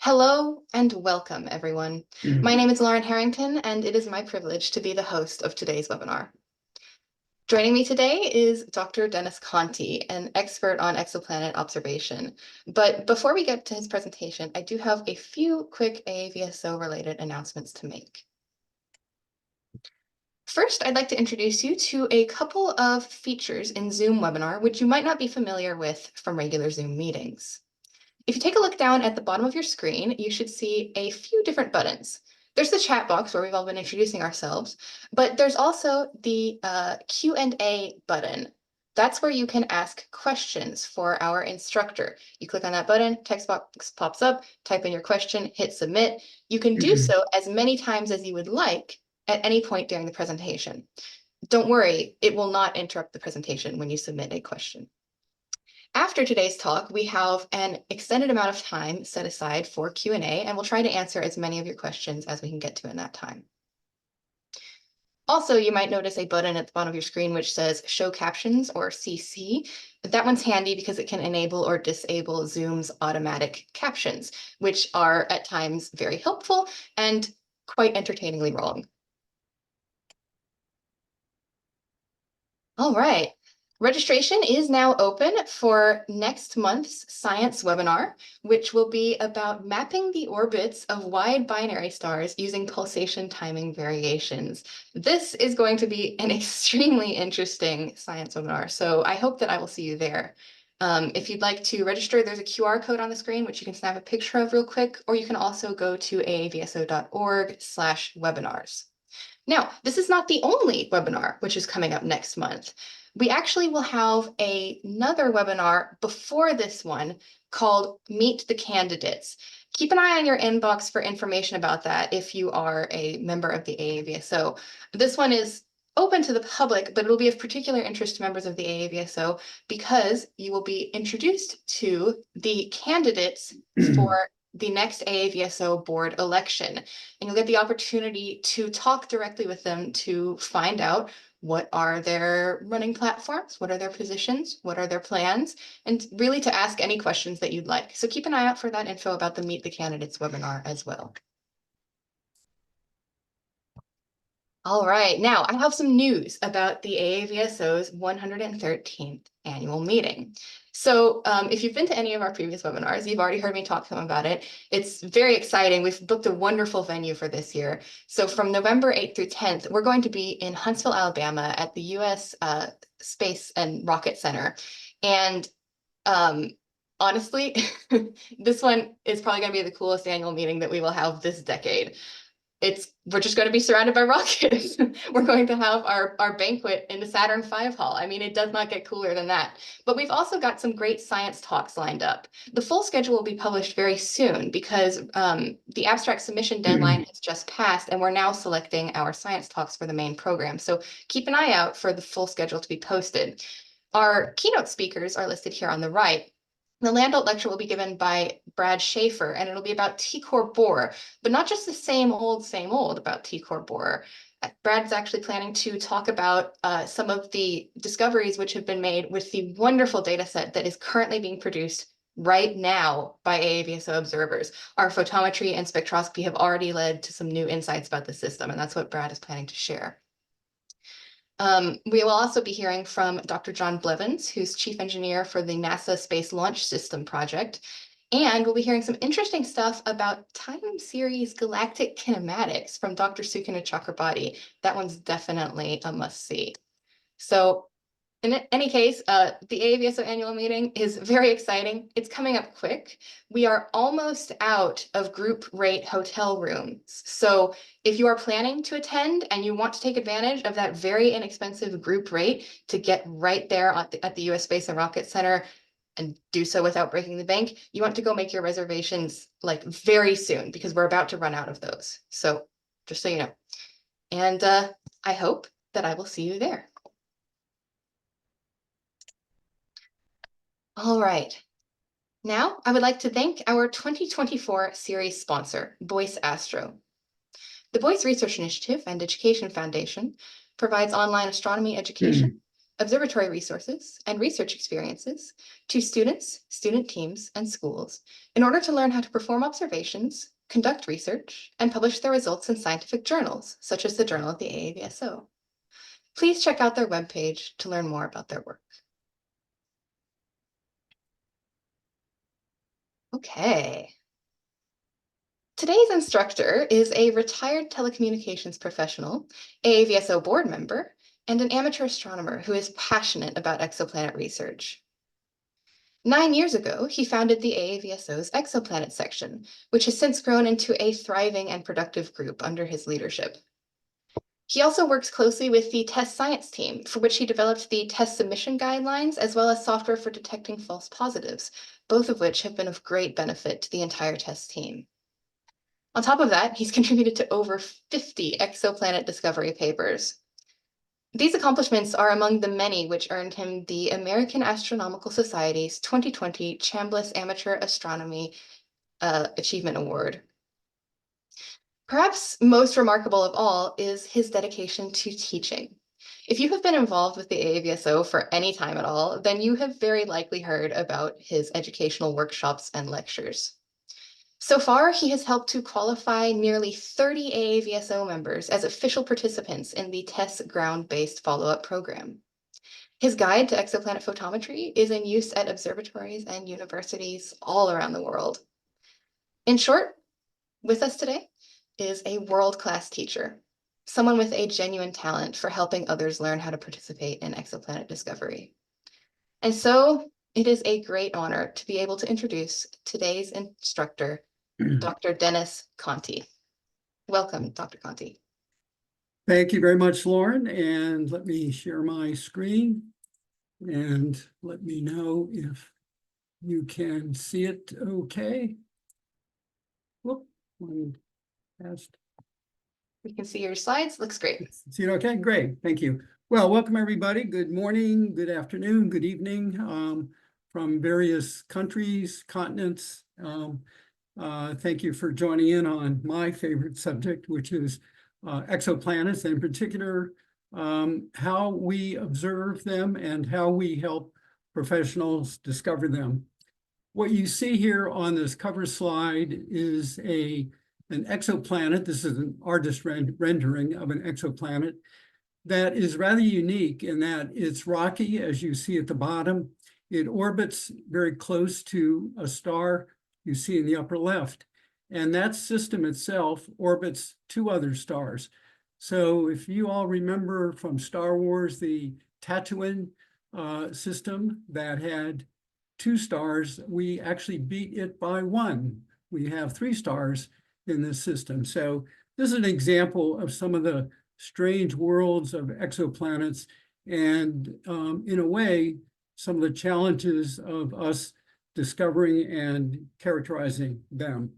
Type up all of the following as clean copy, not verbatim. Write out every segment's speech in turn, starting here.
Hello and welcome, everyone. My name is Lauren Harrington, and it is my privilege to be the host of today's webinar. Joining me today is Dr. Dennis Conti, an expert on exoplanet observation. But before we get to his presentation, I do have a few quick AAVSO-related announcements to make. First, I'd like to introduce you to a couple of features in Zoom webinar, which you might not be familiar with from regular Zoom meetings. If you take a look down at the bottom of your screen, you should see a few different buttons. There's the chat box where we've all been introducing ourselves, but there's also the Q&A button. That's where you can ask questions for our instructor. You click on that button, text box pops up, type in your question, hit submit. You can do so as many times as you would like at any point during the presentation. Don't worry, it will not interrupt the presentation when you submit a question. After today's talk, we have an extended amount of time set aside for Q&A, and we'll try to answer as many of your questions as we can get to in that time. Also, you might notice a button at the bottom of your screen which says Show Captions or CC. That one's handy because it can enable or disable Zoom's automatic captions, which are at times very helpful and quite entertainingly wrong. All right. Registration is now open for next month's science webinar, which will be about mapping the orbits of wide binary stars using pulsation timing variations. This is going to be an extremely interesting science webinar, so I hope that I will see you there. If you'd like to register, there's a QR code on the screen, which you can snap a picture of real quick, or you can also go to aavso.org/webinars. Now, this is not the only webinar which is coming up next month. We actually will have another webinar before this one called Meet the Candidates. Keep an eye on your inbox for information about that if you are a member of the AAVSO. This one is open to the public, but it'll be of particular interest to members of the AAVSO because you will be introduced to the candidates for the next AAVSO board election. And you'll get the opportunity to talk directly with them to find out what are their running platforms, what are their positions, what are their plans, and really to ask any questions that you'd like. So keep an eye out for that info about the Meet the Candidates webinar as well. All right, now I have some news about the AAVSO's 113th annual meeting. So if you've been to any of our previous webinars, you've already heard me talk to them about it. It's very exciting. We've booked a wonderful venue for this year. So from November 8th through 10th, we're going to be in Huntsville, Alabama at the U.S. Space and Rocket Center. And honestly, this one is probably going to be the coolest annual meeting that we will have this decade. We're just going to be surrounded by rockets. We're going to have our banquet in the Saturn V hall. I mean, it does not get cooler than that. But we've also got some great science talks lined up. The full schedule will be published very soon because the abstract submission deadline has just passed, and we're now selecting our science talks for the main program. So keep an eye out for the full schedule to be posted. Our keynote speakers are listed here on the right. The Landolt lecture will be given by Brad Schaefer, and it'll be about T-core borer, but not just the same old about T-core borer. Brad's actually planning to talk about some of the discoveries which have been made with the wonderful data set that is currently being produced right now by AAVSO observers. Our photometry and spectroscopy have already led to some new insights about the system, and that's what Brad is planning to share. We will also be hearing from Dr. John Blevins, who's chief engineer for the NASA Space Launch System project. And we'll be hearing some interesting stuff about time series galactic kinematics from Dr. Sukana Chakrabarti. That one's definitely a must-see. So in any case, the AAVSO annual meeting is very exciting. It's coming up quick. We are almost out of group rate hotel rooms. So if you are planning to attend and you want to take advantage of that very inexpensive group rate to get right there at the US Space and Rocket Center and do so without breaking the bank, you want to go make your reservations like very soon because we're about to run out of those. So just so you know. And I hope that I will see you there. All right. Now, I would like to thank our 2024 series sponsor, Boyce Astro. The Boyce Research Initiative and Education Foundation provides online astronomy education, observatory resources, and research experiences to students, student teams, and schools in order to learn how to perform observations, conduct research, and publish their results in scientific journals, such as the Journal of the AAVSO. Please check out their webpage to learn more about their work. Okay. Today's instructor is a retired telecommunications professional, AAVSO board member, and an amateur astronomer who is passionate about exoplanet research. 9 years ago, he founded the AAVSO's Exoplanet section, which has since grown into a thriving and productive group under his leadership. He also works closely with the test science team, for which he developed the test submission guidelines, as well as software for detecting false positives, both of which have been of great benefit to the entire test team. On top of that, he's contributed to over 50 exoplanet discovery papers. These accomplishments are among the many which earned him the American Astronomical Society's 2020 Chambliss Amateur Astronomy Achievement Award. Perhaps most remarkable of all is his dedication to teaching. If you have been involved with the AAVSO for any time at all, then you have very likely heard about his educational workshops and lectures. So far, he has helped to qualify nearly 30 AAVSO members as official participants in the TESS ground-based follow-up program. His guide to exoplanet photometry is in use at observatories and universities all around the world. In short, with us today is a world-class teacher, someone with a genuine talent for helping others learn how to participate in exoplanet discovery. And so it is a great honor to be able to introduce today's instructor, Dr. Dennis Conti. Welcome, Dr. Conti. Thank you very much, Lauren. And let me share my screen and let me know if you can see it okay. Whoop, one passed. We can see your slides. Looks great. See it okay? Great. Thank you. Well, welcome everybody. Good morning, good afternoon, good evening from various countries, continents. Thank you for joining in on my favorite subject, which is exoplanets, and in particular, how we observe them and how we help professionals discover them. What you see here on this cover slide is an exoplanet. This is an artist rendering of an exoplanet that is rather unique in that it's rocky, as you see at the bottom. It orbits very close to a star you see in the upper left. And that system itself orbits 2 other stars. So if you all remember from Star Wars, the Tatooine system that had 2 stars, we actually beat it by 1. We have 3 stars in this system. So this is an example of some of the strange worlds of exoplanets and in a way, some of the challenges of us discovering and characterizing them.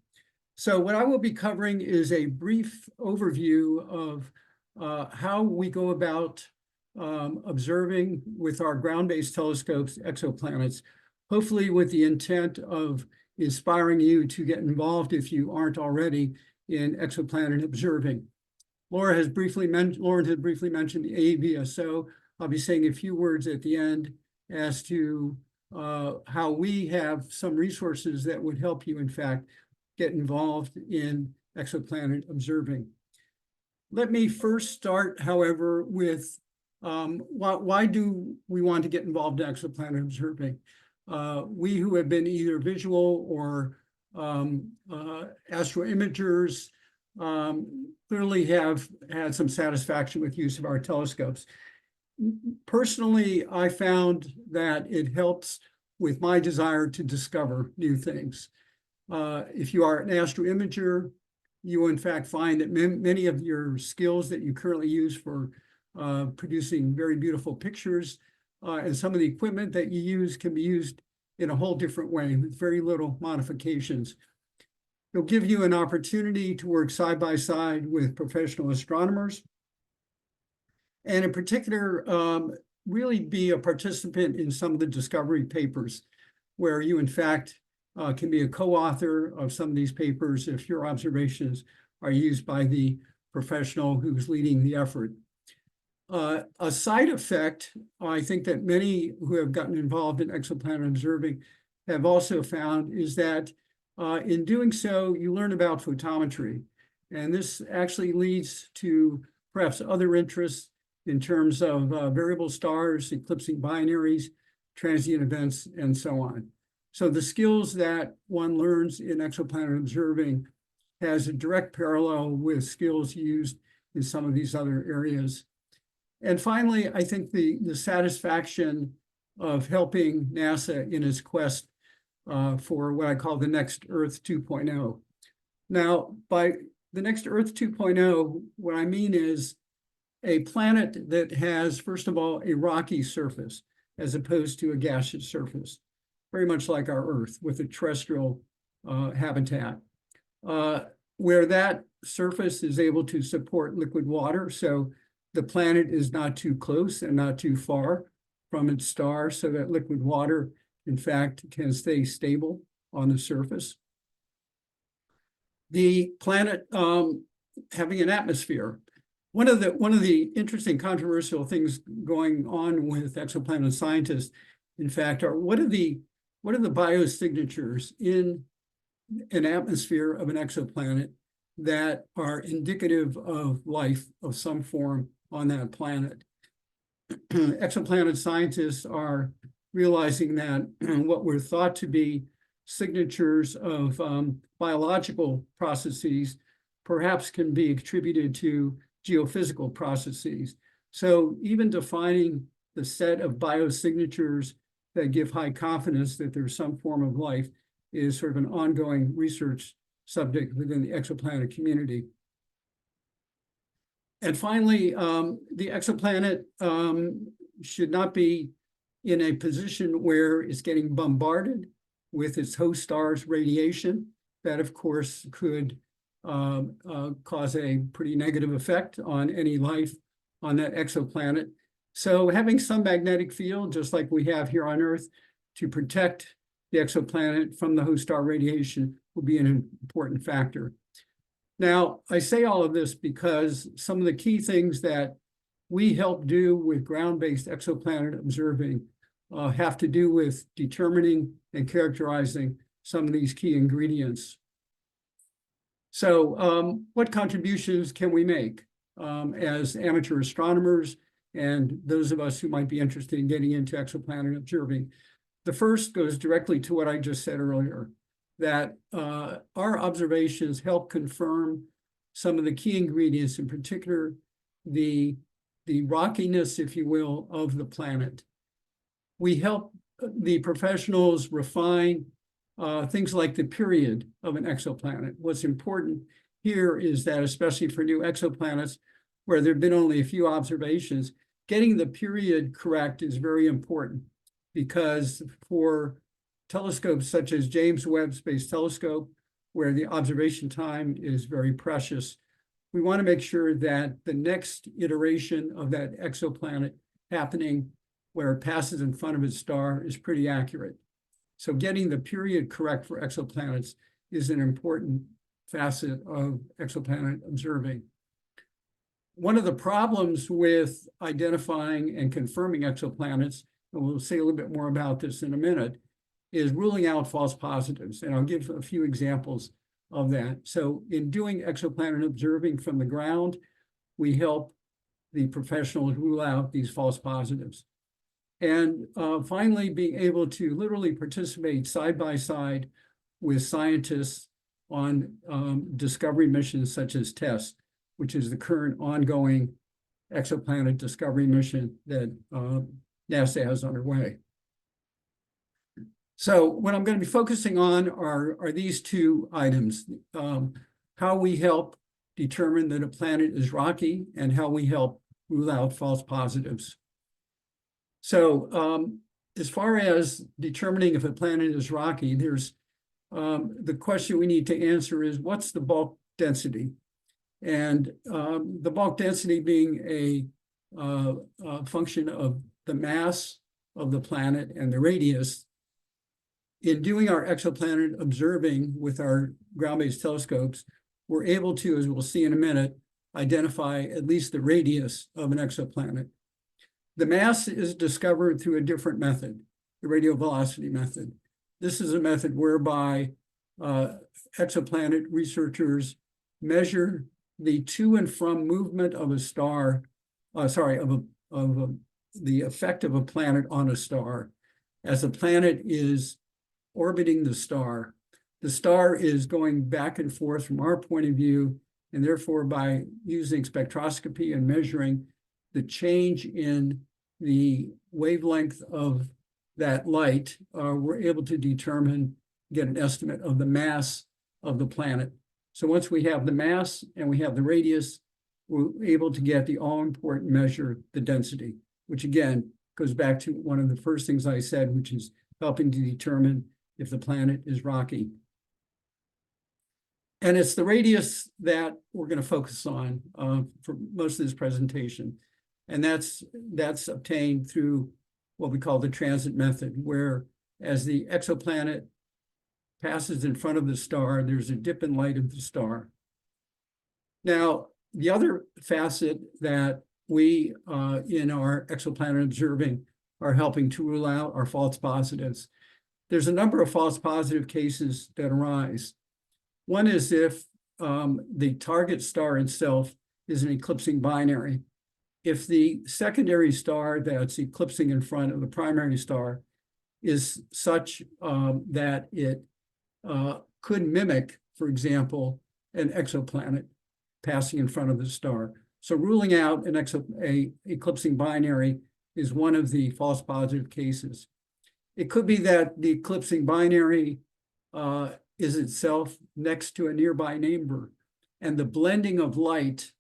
So what I will be covering is a brief overview of how we go about observing with our ground-based telescopes exoplanets, hopefully with the intent of inspiring you to get involved if you aren't already in exoplanet observing. Lauren had briefly mentioned the AAVSO. I'll be saying a few words at the end as to how we have some resources that would help you, in fact, get involved in exoplanet observing. Let me first start, however, with why do we want to get involved in exoplanet observing? We who have been either visual or astroimagers clearly have had some satisfaction with use of our telescopes. Personally, I found that it helps with my desire to discover new things. If you are an astroimager, you will in fact find that many of your skills that you currently use for producing very beautiful pictures and some of the equipment that you use can be used in a whole different way with very little modifications. It'll give you an opportunity to work side by side with professional astronomers, and in particular, really be a participant in some of the discovery papers where you, in fact, can be a co-author of some of these papers if your observations are used by the professional who's leading the effort. A side effect, I think that many who have gotten involved in exoplanet observing have also found is that in doing so, you learn about photometry. And this actually leads to perhaps other interests in terms of variable stars, eclipsing binaries, transient events, and so on. So the skills that one learns in exoplanet observing has a direct parallel with skills used in some of these other areas. And finally, I think the satisfaction of helping NASA in its quest for what I call the next Earth 2.0. Now, by the next Earth 2.0, what I mean is a planet that has, first of all, a rocky surface as opposed to a gaseous surface, very much like our Earth with a terrestrial habitat, where that surface is able to support liquid water. So the planet is not too close and not too far from its star, so that liquid water, in fact, can stay stable on the surface. The planet having an atmosphere. One of the interesting controversial things going on with exoplanet scientists, in fact, are what are the biosignatures in an atmosphere of an exoplanet that are indicative of life of some form on that planet. Exoplanet scientists are realizing that what were thought to be signatures of biological processes perhaps can be attributed to geophysical processes. So even defining the set of biosignatures that give high confidence that there's some form of life is sort of an ongoing research subject within the exoplanet community. And finally, the exoplanet should not be in a position where it's getting bombarded with its host star's radiation. That, of course, could cause a pretty negative effect on any life on that exoplanet. So having some magnetic field, just like we have here on Earth, to protect the exoplanet from the host star radiation will be an important factor. Now, I say all of this because some of the key things that we help do with ground-based exoplanet observing have to do with determining and characterizing some of these key ingredients. So what contributions can we make as amateur astronomers and those of us who might be interested in getting into exoplanet observing? The first goes directly to what I just said earlier, that our observations help confirm some of the key ingredients, in particular, the rockiness, if you will, of the planet. We help the professionals refine things like the period of an exoplanet. What's important here is that, especially for new exoplanets, where there have been only a few observations, getting the period correct is very important, because for telescopes such as James Webb Space Telescope, where the observation time is very precious, we want to make sure that the next iteration of that exoplanet happening where it passes in front of its star is pretty accurate. So getting the period correct for exoplanets is an important facet of exoplanet observing. One of the problems with identifying and confirming exoplanets, and we'll say a little bit more about this in a minute, is ruling out false positives. And I'll give a few examples of that. So in doing exoplanet observing from the ground, we help the professionals rule out these false positives. And finally, being able to literally participate side by side with scientists on discovery missions such as TESS, which is the current ongoing exoplanet discovery mission that NASA has underway. So what I'm going to be focusing on are these two items, how we help determine that a planet is rocky and how we help rule out false positives. So as far as determining if a planet is rocky, there's the question we need to answer is, what's the bulk density? And the bulk density being a function of the mass of the planet and the radius. In doing our exoplanet observing with our ground-based telescopes, we're able to, as we'll see in a minute, identify at least the radius of an exoplanet. The mass is discovered through a different method, the radial velocity method. This is a method whereby exoplanet researchers measure the to and from movement of a star, the effect of a planet on a star. As a planet is orbiting the star is going back and forth from our point of view, and therefore by using spectroscopy and measuring the change in the wavelength of that light, we're able to get an estimate of the mass of the planet. So once we have the mass and we have the radius, we're able to get the all-important measure, the density, which again goes back to one of the first things I said, which is helping to determine if the planet is rocky. And it's the radius that we're going to focus on for most of this presentation. And that's obtained through what we call the transit method, where as the exoplanet passes in front of the star, there's a dip in light of the star. Now, the other facet that we in our exoplanet observing are helping to rule out are false positives. There's a number of false positive cases that arise. One is if the target star itself is an eclipsing binary. If the secondary star that's eclipsing in front of the primary star is such that it could mimic, for example, an exoplanet passing in front of the star. So ruling out an eclipsing binary is one of the false positive cases. It could be that the eclipsing binary is itself next to a nearby neighbor, and the blending of light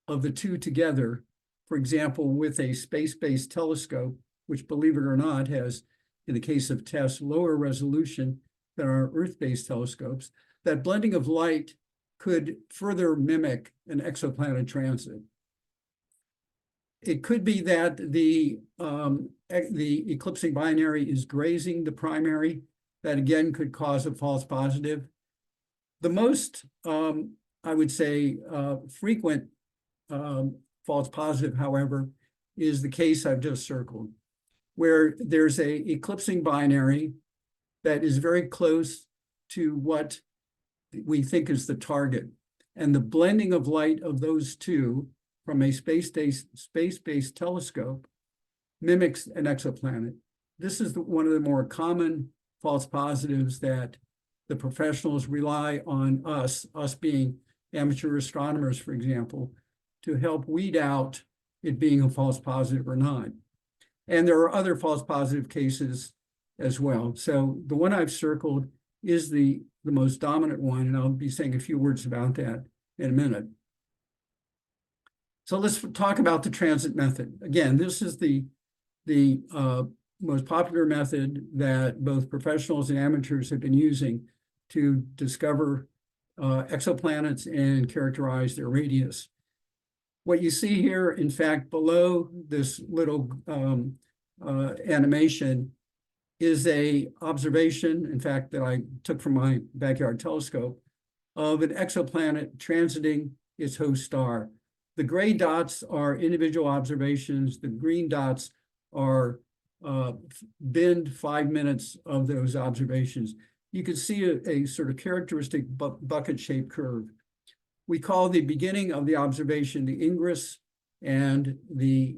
of the two together, for example, with a space-based telescope, which, believe it or not, has, in the case of TESS, lower resolution than our Earth-based telescopes, that blending of light could further mimic an exoplanet transit. It could be that the eclipsing binary is grazing the primary. That again could cause a false positive. The most, I would say, frequent false positive, however, is the case I've just circled, where there's a eclipsing binary that is very close to what we think is the target. And the blending of light of those two from a space-based telescope mimics an exoplanet. This is one of the more common false positives that the professionals rely on us being amateur astronomers, for example, to help weed out it being a false positive or not. And there are other false positive cases as well. So the one I've circled is the most dominant one, and I'll be saying a few words about that in a minute. So let's talk about the transit method. Again, this is the most popular method that both professionals and amateurs have been using to discover exoplanets and characterize their radius. What you see here, in fact, below this little animation is a observation, in fact, that I took from my backyard telescope of an exoplanet transiting its host star. The gray dots are individual observations. The green dots are binned 5 minutes of those observations. You can see a sort of characteristic bucket-shaped curve. We call the beginning of the observation the ingress, and the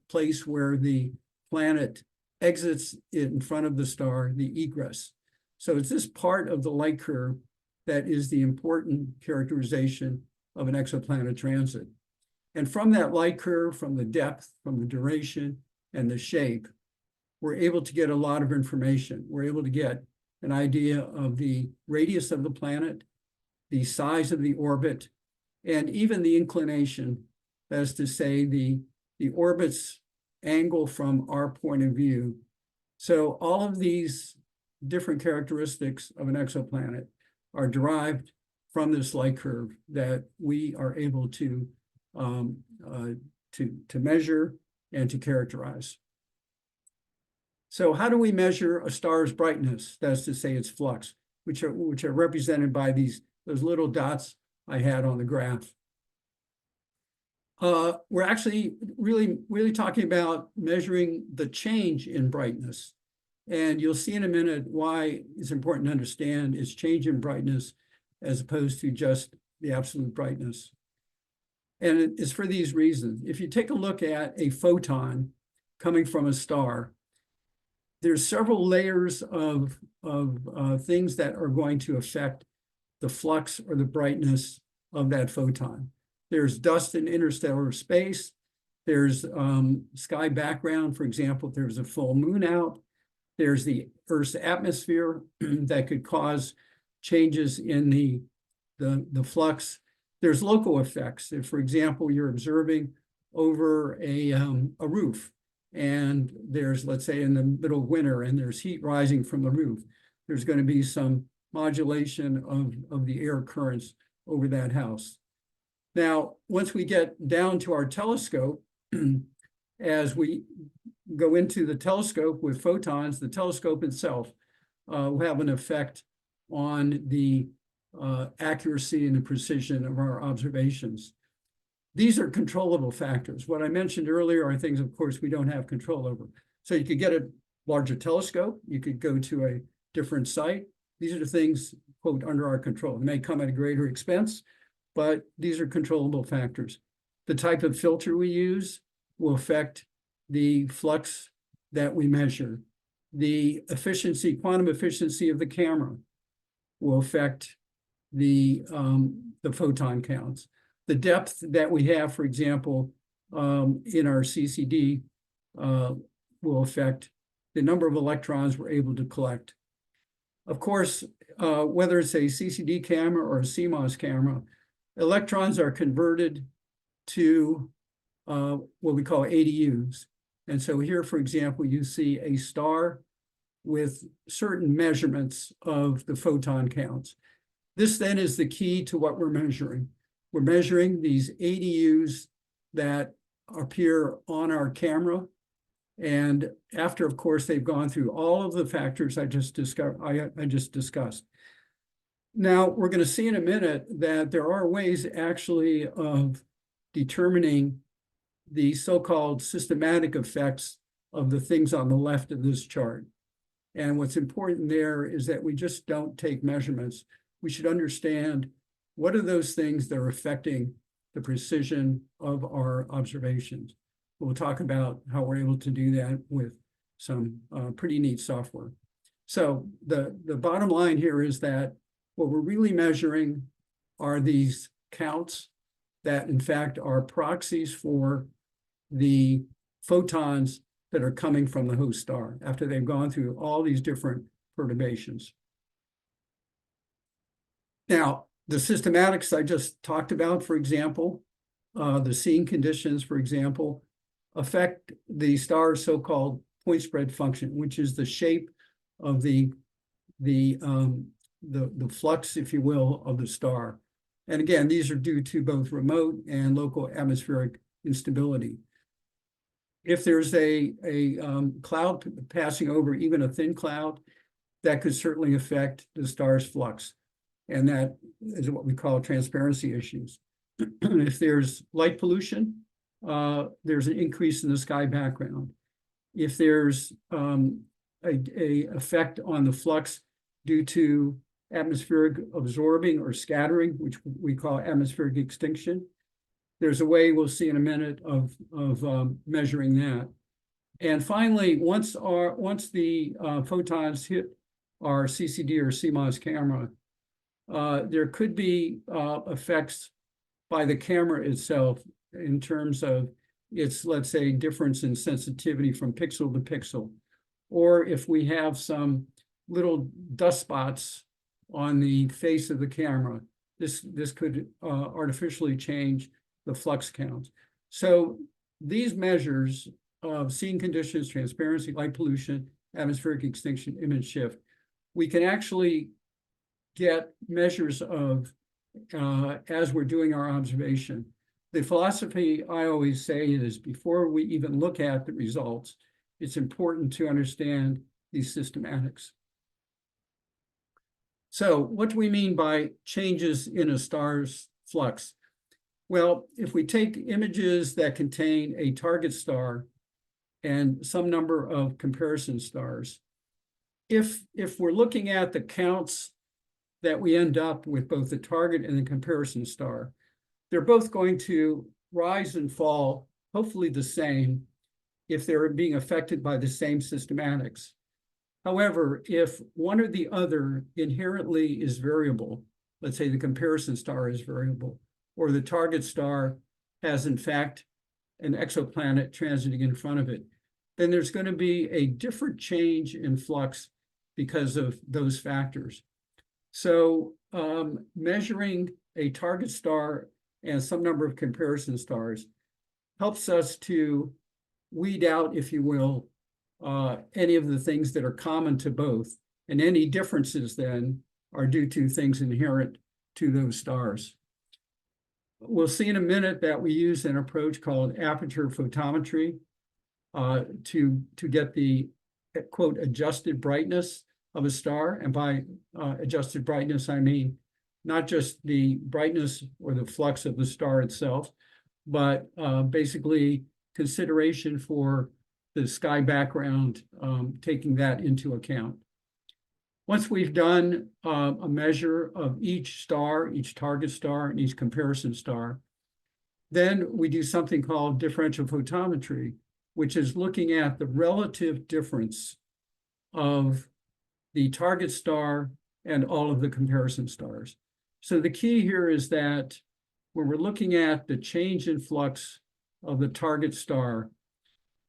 place where the planet exits in front of the star, the egress. So it's this part of the light curve that is the important characterization of an exoplanet transit. And from that light curve, from the depth, from the duration, and the shape, we're able to get a lot of information. We're able to get an idea of the radius of the planet, the size of the orbit, and even the inclination, that is to say, the orbit's angle from our point of view. So all of these different characteristics of an exoplanet are derived from this light curve that we are able to measure and to characterize. So how do we measure a star's brightness? That's to say its flux, which are represented by those little dots I had on the graph. We're actually really talking about measuring the change in brightness. And you'll see in a minute why it's important to understand its change in brightness as opposed to just the absolute brightness. And it's for these reasons. If you take a look at a photon coming from a star, there's several layers of things that are going to affect the flux or the brightness of that photon. There's dust in interstellar space. There's sky background. For example, if there's a full moon out, there's the Earth's atmosphere that could cause changes in the flux. There's local effects. If, for example, you're observing over a roof, and there's, let's say, in the middle of winter, and there's heat rising from the roof, there's going to be some modulation of the air currents over that house. Now, once we get down to our telescope, as we go into the telescope with photons, the telescope itself will have an effect on the accuracy and the precision of our observations. These are controllable factors. What I mentioned earlier are things, of course, we don't have control over. So you could get a larger telescope, you could go to a different site. These are the things, quote, under our control. It may come at a greater expense, but these are controllable factors. The type of filter we use will affect the flux that we measure. The efficiency, quantum efficiency of the camera will affect the photon counts. The depth that we have, for example, in our CCD will affect the number of electrons we're able to collect. Of course, whether it's a CCD camera or a CMOS camera, electrons are converted to what we call ADUs. And so here, for example, you see a star with certain measurements of the photon counts. This then is the key to what we're measuring. We're measuring these ADUs that appear on our camera. And after, of course, they've gone through all of the factors I just discussed. Now, we're going to see in a minute that there are ways actually of determining the so-called systematic effects of the things on the left of this chart. And what's important there is that we just don't take measurements. We should understand what are those things that are affecting the precision of our observations. We'll talk about how we're able to do that with some pretty neat software. So the bottom line here is that what we're really measuring are these counts that, in fact, are proxies for the photons that are coming from the host star after they've gone through all these different perturbations. Now, the systematics I just talked about, for example, the seeing conditions, for example, affect the star's so-called point spread function, which is the shape of the flux, if you will, of the star. And again, these are due to both remote and local atmospheric instability. If there's a cloud passing over, even a thin cloud, that could certainly affect the star's flux. And that is what we call transparency issues. If there's light pollution, there's an increase in the sky background. If there's a effect on the flux due to atmospheric absorbing or scattering, which we call atmospheric extinction, there's a way we'll see in a minute of measuring that. And finally, once the photons hit our CCD or CMOS camera, there could be effects by the camera itself in terms of its, let's say, difference in sensitivity from pixel to pixel. Or if we have some little dust spots on the face of the camera, this could artificially change the flux count. So these measures of seeing conditions, transparency, light pollution, atmospheric extinction, image shift, we can actually get measures of as we're doing our observation. The philosophy I always say is before we even look at the results, it's important to understand these systematics. So what do we mean by changes in a star's flux? Well, if we take images that contain a target star and some number of comparison stars, if we're looking at the counts that we end up with both the target and the comparison star, they're both going to rise and fall, hopefully the same, if they're being affected by the same systematics. However, if one or the other inherently is variable, let's say the comparison star is variable, or the target star has in fact an exoplanet transiting in front of it, then there's going to be a different change in flux because of those factors. So measuring a target star and some number of comparison stars helps us to weed out, if you will, any of the things that are common to both, and any differences then are due to things inherent to those stars. We'll see in a minute that we use an approach called aperture photometry to get the, quote, adjusted brightness of a star. And by adjusted brightness, I mean not just the brightness or the flux of the star itself, but basically consideration for the sky background, taking that into account. Once we've done a measure of each star, each target star, and each comparison star, then we do something called differential photometry, which is looking at the relative difference of the target star and all of the comparison stars. So the key here is that when we're looking at the change in flux of the target star,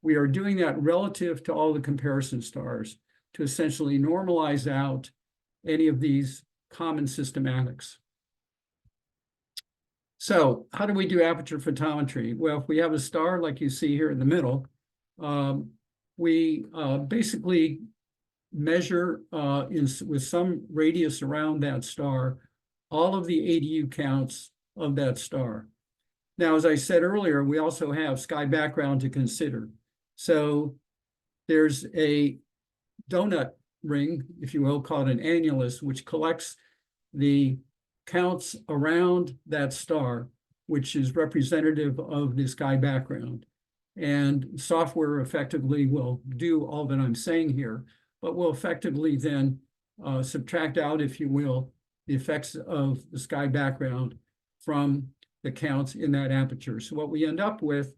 we are doing that relative to all the comparison stars to essentially normalize out any of these common systematics. So how do we do aperture photometry? Well, if we have a star like you see here in the middle, we basically measure with some radius around that star all of the ADU counts of that star. Now, as I said earlier, we also have sky background to consider. So there's a donut ring, if you will, called an annulus, which collects the counts around that star, which is representative of the sky background. And software effectively will do all that I'm saying here, but will effectively then subtract out, if you will, the effects of the sky background from the counts in that aperture. So what we end up with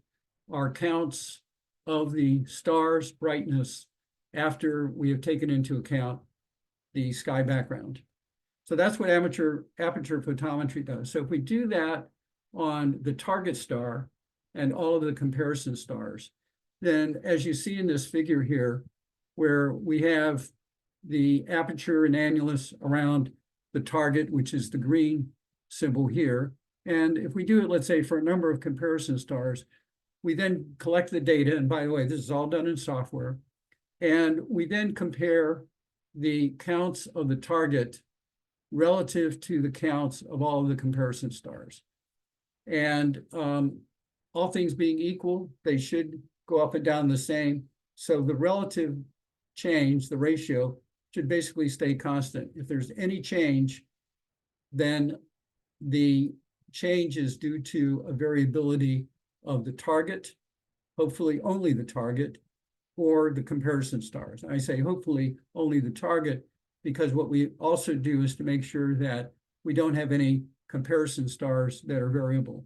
are counts of the star's brightness after we have taken into account the sky background. So that's what aperture photometry does. So if we do that on the target star and all of the comparison stars, then as you see in this figure here, where we have the aperture and annulus around the target, which is the green symbol here. And if we do it, let's say, for a number of comparison stars, we then collect the data. And by the way, this is all done in software. And we then compare the counts of the target relative to the counts of all of the comparison stars. And all things being equal, they should go up and down the same. So the relative change, the ratio, should basically stay constant. If there's any change, then the change is due to a variability of the target, hopefully only the target, or the comparison stars. I say hopefully only the target, because what we also do is to make sure that we don't have any comparison stars that are variable.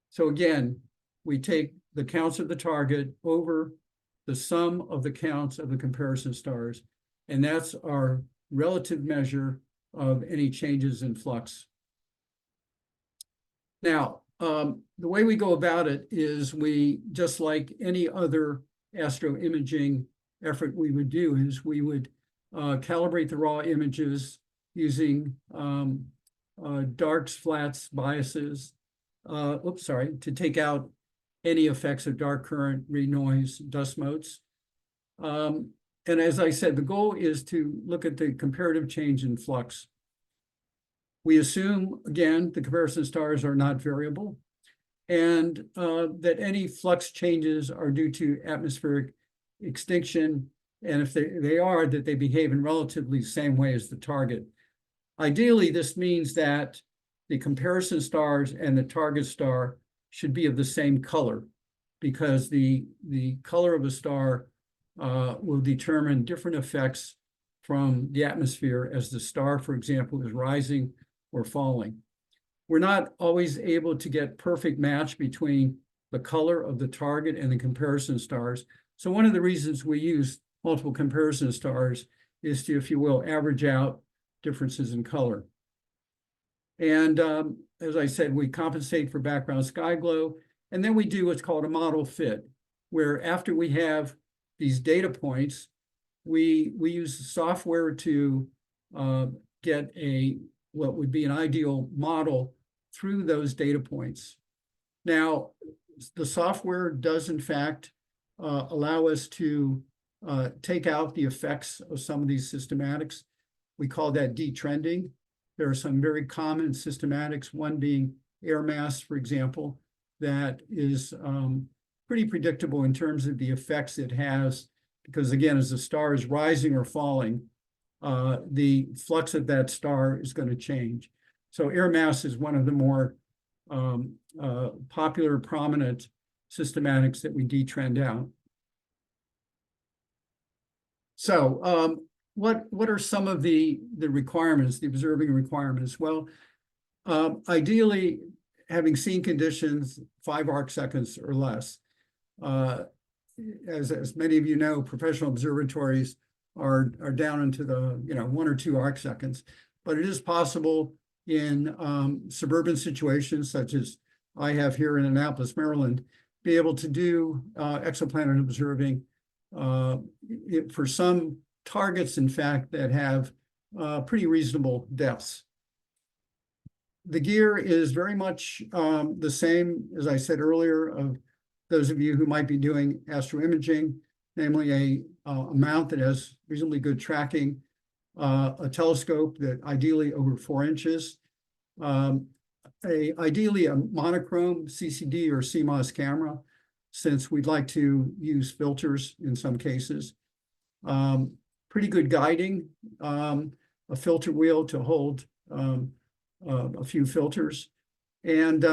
So again, we take the counts of the target over the sum of the counts of the comparison stars, and that's our relative measure of any changes in flux. Now, the way we go about it is we, just like any other astroimaging effort we would do, is we would calibrate the raw images using darks, flats, biases, to take out any effects of dark current, re-noise, dust motes. And as I said, the goal is to look at the comparative change in flux. We assume, again, the comparison stars are not variable, and that any flux changes are due to atmospheric extinction, and if they are, that they behave in relatively the same way as the target. Ideally, this means that the comparison stars and the target star should be of the same color, because the color of a star will determine different effects from the atmosphere as the star, for example, is rising or falling. We're not always able to get perfect match between the color of the target and the comparison stars. So one of the reasons we use multiple comparison stars is to, if you will, average out differences in color. And as I said, we compensate for background sky glow, and then we do what's called a model fit, where after we have these data points, we use software to get what would be an ideal model through those data points. Now, the software does in fact allow us to take out the effects of some of these systematics. We call that detrending. There are some very common systematics, one being air mass, for example, that is pretty predictable in terms of the effects it has, because again, as the star is rising or falling, the flux of that star is going to change. So air mass is one of the more popular, prominent systematics that we detrend out. So what are some of the requirements, the observing requirements? Well, ideally, having seen conditions 5 arc seconds or less. As many of you know, professional observatories are down into the 1 or 2 arc seconds, but it is possible in suburban situations such as I have here in Annapolis, Maryland, be able to do exoplanet observing for some targets, in fact, that have pretty reasonable depths. The gear is very much the same, as I said earlier, of those of you who might be doing astroimaging, namely a mount that has reasonably good tracking, a telescope that ideally over 4 inches, ideally a monochrome CCD or CMOS camera, since we'd like to use filters in some cases. Pretty good guiding, a filter wheel to hold a few filters, and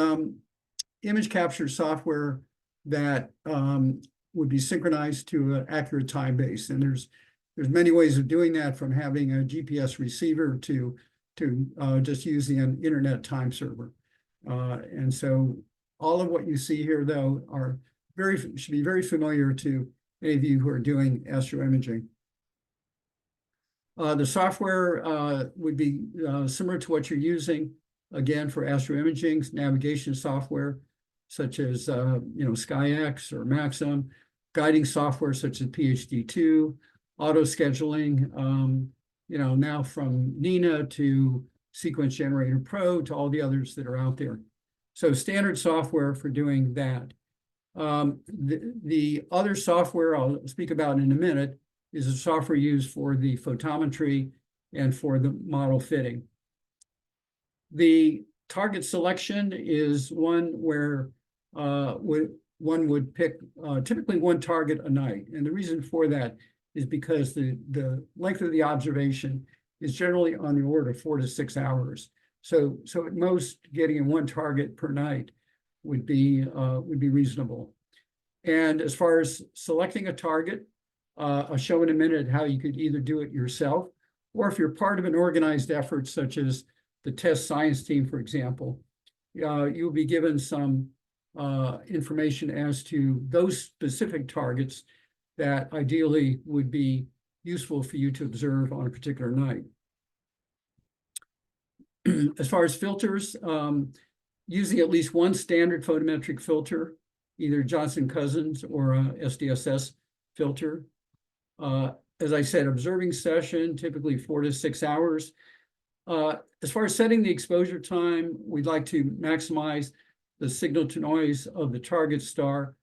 image capture software that would be synchronized to an accurate time base. And there's many ways of doing that, from having a GPS receiver to just using an internet time server. And so all of what you see here, though, should be very familiar to any of you who are doing astroimaging. The software would be similar to what you're using, again, for astroimaging, navigation software, such as SkyX or Maxim, guiding software such as PhD2, auto scheduling, now from Nina to Sequence Generator Pro to all the others that are out there. So standard software for doing that. The other software I'll speak about in a minute is the software used for the photometry and for the model fitting. The target selection is one where one would pick typically one target a night. And the reason for that is because the length of the observation is generally on the order of 4 to 6 hours. So at most, getting in one target per night would be reasonable. And as far as selecting a target, I'll show in a minute how you could either do it yourself, or if you're part of an organized effort, such as the test science team, for example, you'll be given some information as to those specific targets that ideally would be useful for you to observe on a particular night. As far as filters, using at least one standard photometric filter, either Johnson-Cousins or a SDSS filter. As I said, observing session, typically 4 to 6 hours. As far as setting the exposure time, we'd like to maximize the signal to noise of the target star,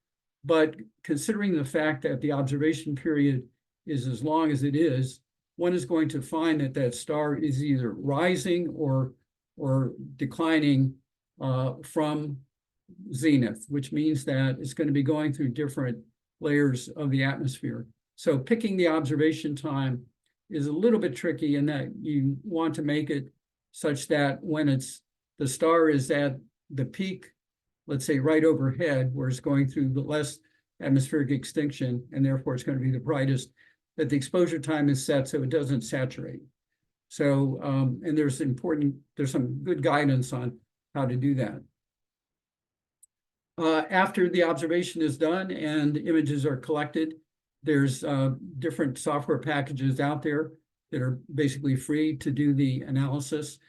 but considering the fact that the observation period is as long as it is, one is going to find that that star is either rising or declining from zenith, which means that it's going to be going through different layers of the atmosphere. So picking the observation time is a little bit tricky in that you want to make it such that when it's the star is at the peak, let's say right overhead, where it's going through the less atmospheric extinction, and therefore it's going to be the brightest, that the exposure time is set so it doesn't saturate. So, and there's some good guidance on how to do that. After the observation is done and images are collected, there's different software packages out there that are basically free to do the analysis.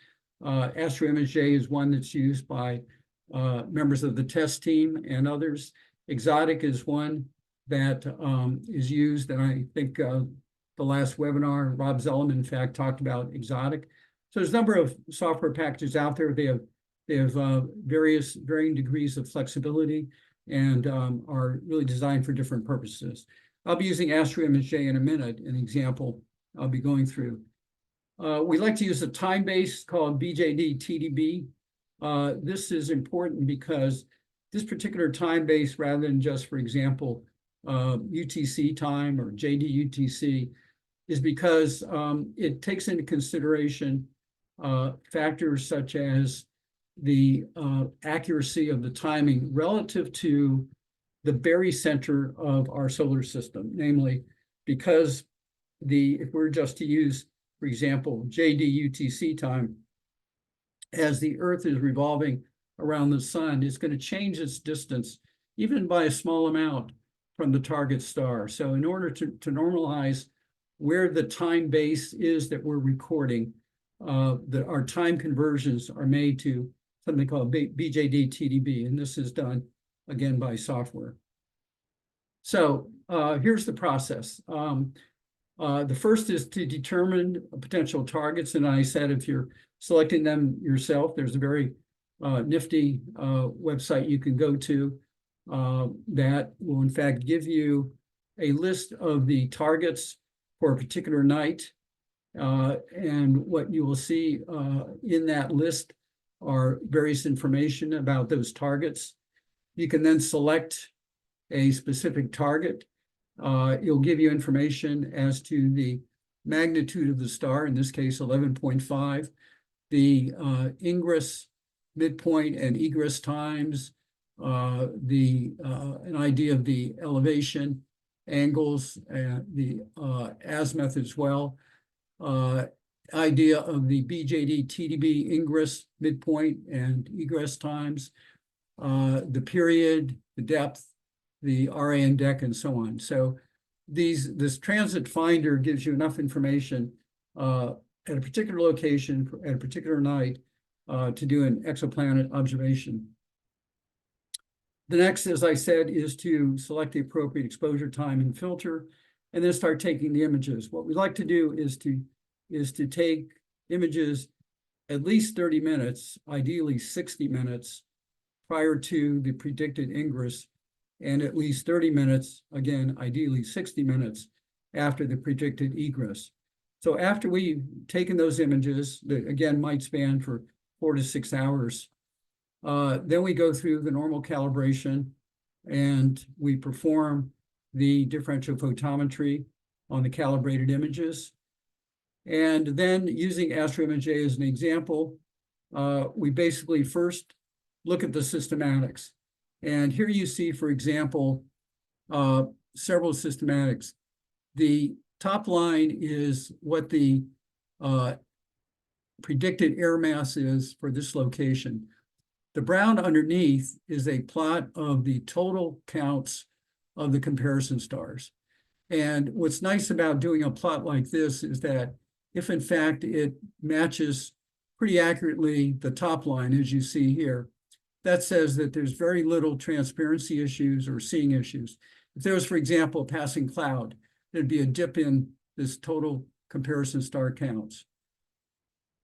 AstroImageJ is one that's used by members of the test team and others. Exotic is one that is used, and I think the last webinar, Rob Zellerman, in fact, talked about Exotic. So there's a number of software packages out there. They have varying degrees of flexibility and are really designed for different purposes. I'll be using AstroImageJ in a minute, an example I'll be going through. We like to use a time base called BJD TDB. This is important because this particular time base, rather than just, for example, UTC time or JDUTC, is because it takes into consideration factors such as the accuracy of the timing relative to the barycenter of our solar system, namely because if we're just to use, for example, JDUTC time, as the Earth is revolving around the sun, it's going to change its distance, even by a small amount, from the target star. So in order to normalize where the time base is that we're recording, our time conversions are made to something called BJD TDB, and this is done, again, by software. So here's the process. The first is to determine potential targets, and I said if you're selecting them yourself, there's a very nifty website you can go to that will in fact give you a list of the targets for a particular night. And what you will see in that list are various information about those targets. You can then select a specific target. It'll give you information as to the magnitude of the star, in this case 11.5, the ingress, midpoint, and egress times, an idea of the elevation, angles, the azimuth as well, idea of the BJD TDB ingress, midpoint, and egress times, the period, the depth, the RA index, and so on. So this transit finder gives you enough information at a particular location at a particular night to do an exoplanet observation. The next, as I said, is to select the appropriate exposure time and filter, and then start taking the images. What we like to do is to take images at least 30 minutes, ideally 60 minutes, prior to the predicted ingress, and at least 30 minutes, again, ideally 60 minutes, after the predicted egress. So after we've taken those images, that again might span for 4 to 6 hours, then we go through the normal calibration and we perform the differential photometry on the calibrated images. And then using AstroImageJ as an example, we basically first look at the systematics. And here you see, for example, several systematics. The top line is what the predicted air mass is for this location. The brown underneath is a plot of the total counts of the comparison stars. And what's nice about doing a plot like this is that if in fact it matches pretty accurately the top line, as you see here, that says that there's very little transparency issues or seeing issues. If there was, for example, a passing cloud, there'd be a dip in this total comparison star counts.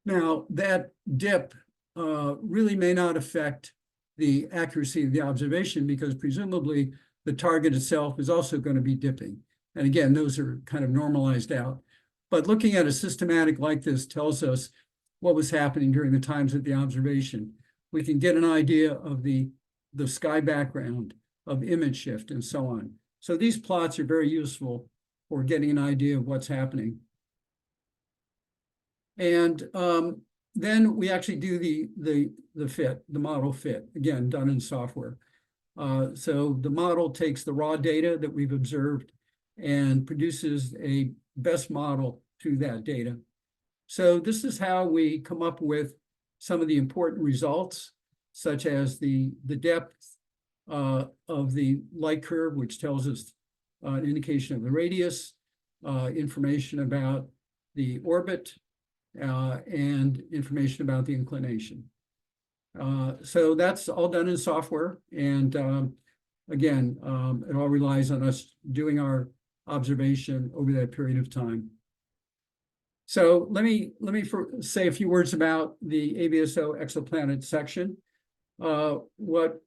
Now, that dip really may not affect the accuracy of the observation because presumably the target itself is also going to be dipping. And again, those are kind of normalized out. But looking at a systematic like this tells us what was happening during the times of the observation. We can get an idea of the sky background, of image shift, and so on. So these plots are very useful for getting an idea of what's happening. And then we actually do the the model fit, again, done in software. So the model takes the raw data that we've observed and produces a best model through that data. So this is how we come up with some of the important results, such as the depth of the light curve, which tells us an indication of the radius, information about the orbit, and information about the inclination. So that's all done in software. And again, it all relies on us doing our observation over that period of time. So let me say a few words about the AVSO exoplanet section. What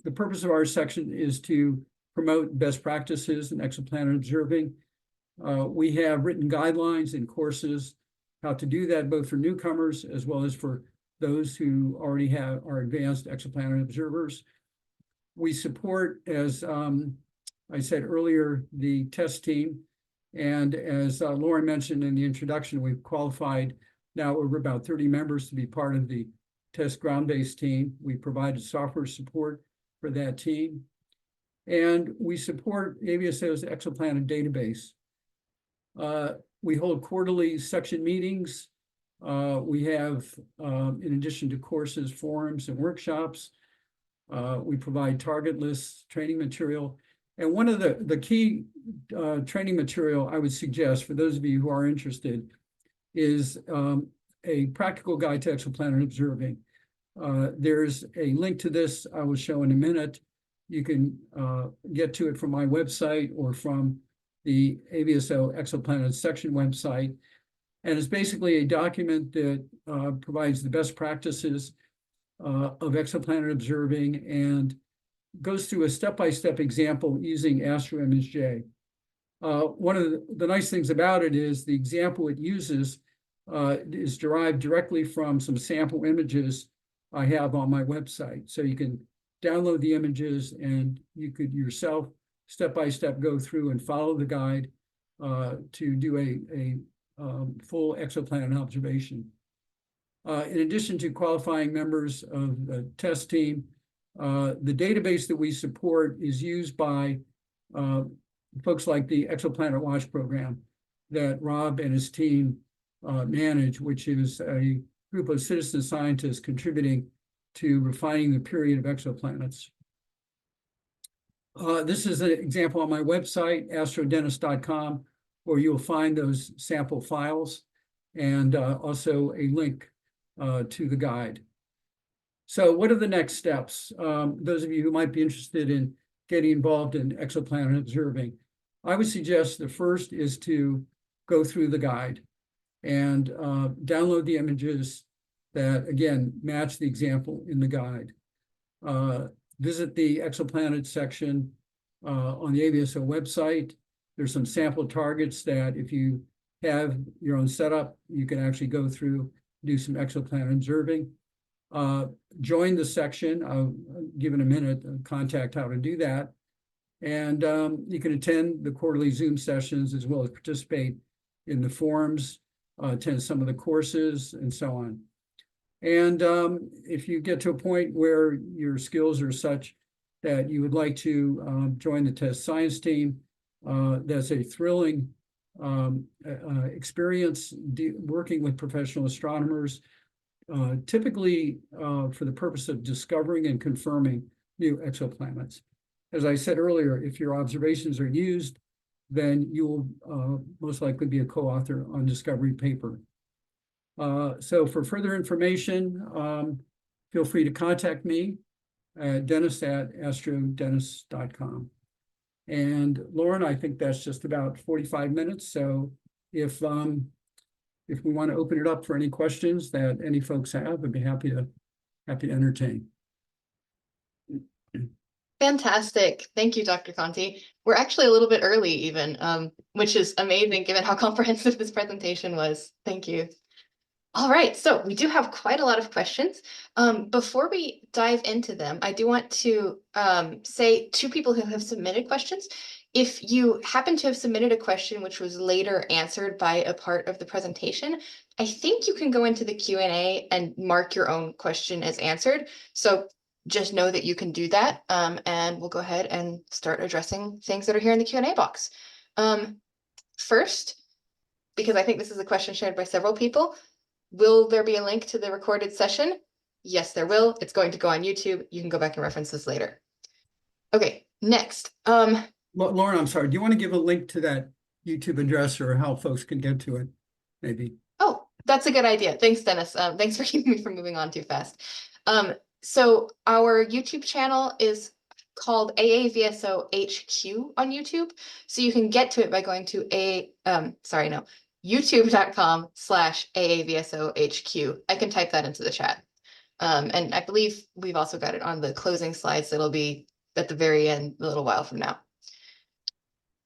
the purpose of our section is to promote best practices in exoplanet observing. We have written guidelines and courses how to do that, both for newcomers as well as for those who already are advanced exoplanet observers. We support, as I said earlier, the test team. And as Lauren mentioned in the introduction, we've qualified now over about 30 members to be part of the test ground-based team. We provided software support for that team. And we support AVSO's exoplanet database. We hold quarterly section meetings. We have, in addition to courses, forums, and workshops, we provide target lists, training material. And one of the key training material I would suggest for those of you who are interested is a practical guide to exoplanet observing. There's a link to this I will show in a minute. You can get to it from my website or from the AVSO Exoplanet section website. And it's basically a document that provides the best practices of exoplanet observing and goes through a step-by-step example using AstroImageJ. One of the nice things about it is the example it uses is derived directly from some sample images I have on my website. So you can download the images and you could yourself step-by-step go through and follow the guide to do a full exoplanet observation. In addition to qualifying members of the test team, the database that we support is used by folks like the Exoplanet Watch program that Rob and his team manage, which is a group of citizen scientists contributing to refining the period of exoplanets. This is an example on my website, astrodentist.com, where you'll find those sample files and also a link to the guide. So what are the next steps? Those of you who might be interested in getting involved in exoplanet observing, I would suggest the first is to go through the guide and download the images that, again, match the example in the guide. Visit the exoplanet section on the AVSO website. There's some sample targets that if you have your own setup, you can actually go through, do some exoplanet observing. Join the section. I'll give in a minute contact how to do that. And you can attend the quarterly Zoom sessions as well as participate in the forums, attend some of the courses and so on. And if you get to a point where your skills are such that you would like to join the test science team, that's a thrilling experience working with professional astronomers, typically for the purpose of discovering and confirming new exoplanets. As I said earlier, if your observations are used, then you will most likely be a co-author on discovery paper. So for further information, feel free to contact me at dennis@astrodentist.com. And Lauren, I think that's just about 45 minutes. So if we want to open it up for any questions that any folks have, I'd be happy to entertain. Fantastic. Thank you, Dr. Conti. We're actually a little bit early even, which is amazing given how comprehensive this presentation was. Thank you. All right, so we do have quite a lot of questions. Before we dive into them, I do want to say two people who have submitted questions. If you happen to have submitted a question which was later answered by a part of the presentation, I think you can go into the Q&A and mark your own question as answered. So just know that you can do that, and we'll go ahead and start addressing things that are here in the Q&A box. First, because I think this is a question shared by several people, will there be a link to the recorded session? Yes, there will. It's going to go on YouTube. You can go back and reference this later. Okay, next. Lauren, I'm sorry, do you want to give a link to that YouTube address or how folks can get to it, maybe? Oh, that's a good idea. Thanks, Dennis. Thanks for keeping me from moving on too fast. So our YouTube channel is called AAVSO HQ on YouTube. So you can get to it by going to youtube.com/AAVSO HQ. I can type that into the chat. And I believe we've also got it on the closing slides. That'll be at the very end a little while from now.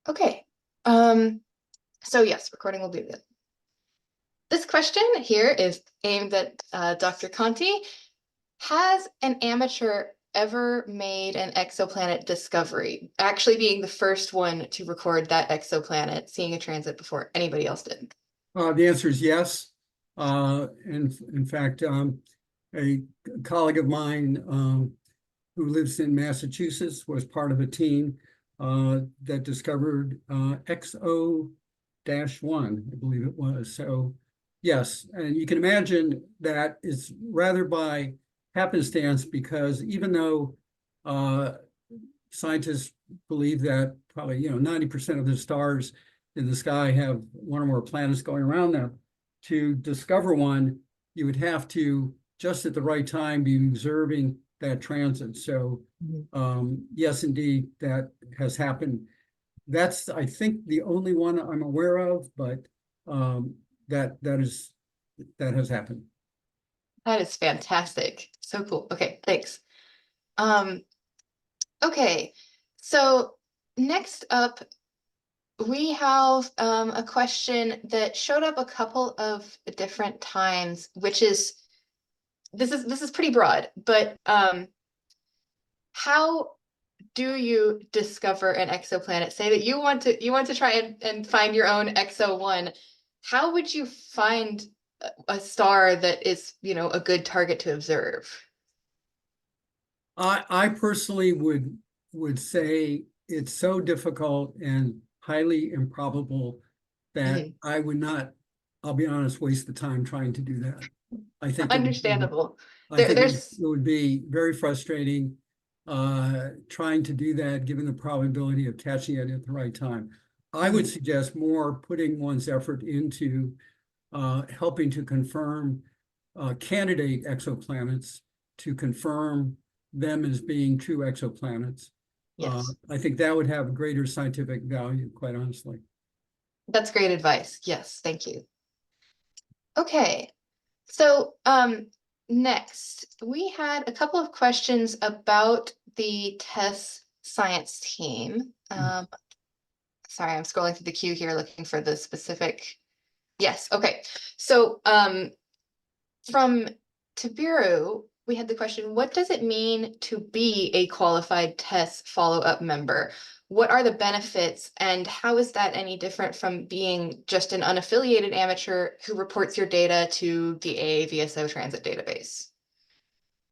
Okay. So yes, recording will be good. This question here is aimed at Dr. Conti. Has an amateur ever made an exoplanet discovery, actually being the first one to record that exoplanet, seeing a transit before anybody else did? The answer is yes. In fact, a colleague of mine who lives in Massachusetts was part of a team that discovered XO-1, I believe it was. So yes, and you can imagine that it's rather by happenstance, because even though scientists believe that probably 90% of the stars in the sky have one or more planets going around them, to discover one, you would have to just at the right time be observing that transit. So yes, indeed, that has happened. That's, I think, the only one I'm aware of, but that has happened. That is fantastic. So cool. Okay, thanks. Okay, so next up, we have a question that showed up a couple of different times, which is this is pretty broad, but how do you discover an exoplanet? Say that you want to try and find your own XO1. How would you find a star that is, a good target to observe? I personally would say it's so difficult and highly improbable that I would not, I'll be honest, waste the time trying to do that. I think Understandable. it would be very frustrating trying to do that given the probability of catching it at the right time. I would suggest more putting one's effort into helping to confirm candidate exoplanets, to confirm them as being true exoplanets. Yes. I think that would have greater scientific value, quite honestly. That's great advice. Yes, thank you. Okay, so next we had a couple of questions about the TESS science team. Sorry, I'm scrolling through the queue here looking for the specific. Yes, okay. So from Tabiru, we had the question, what does it mean to be a qualified TESS follow-up member? What are the benefits, and how is that any different from being just an unaffiliated amateur who reports your data to the AAVSO transit database?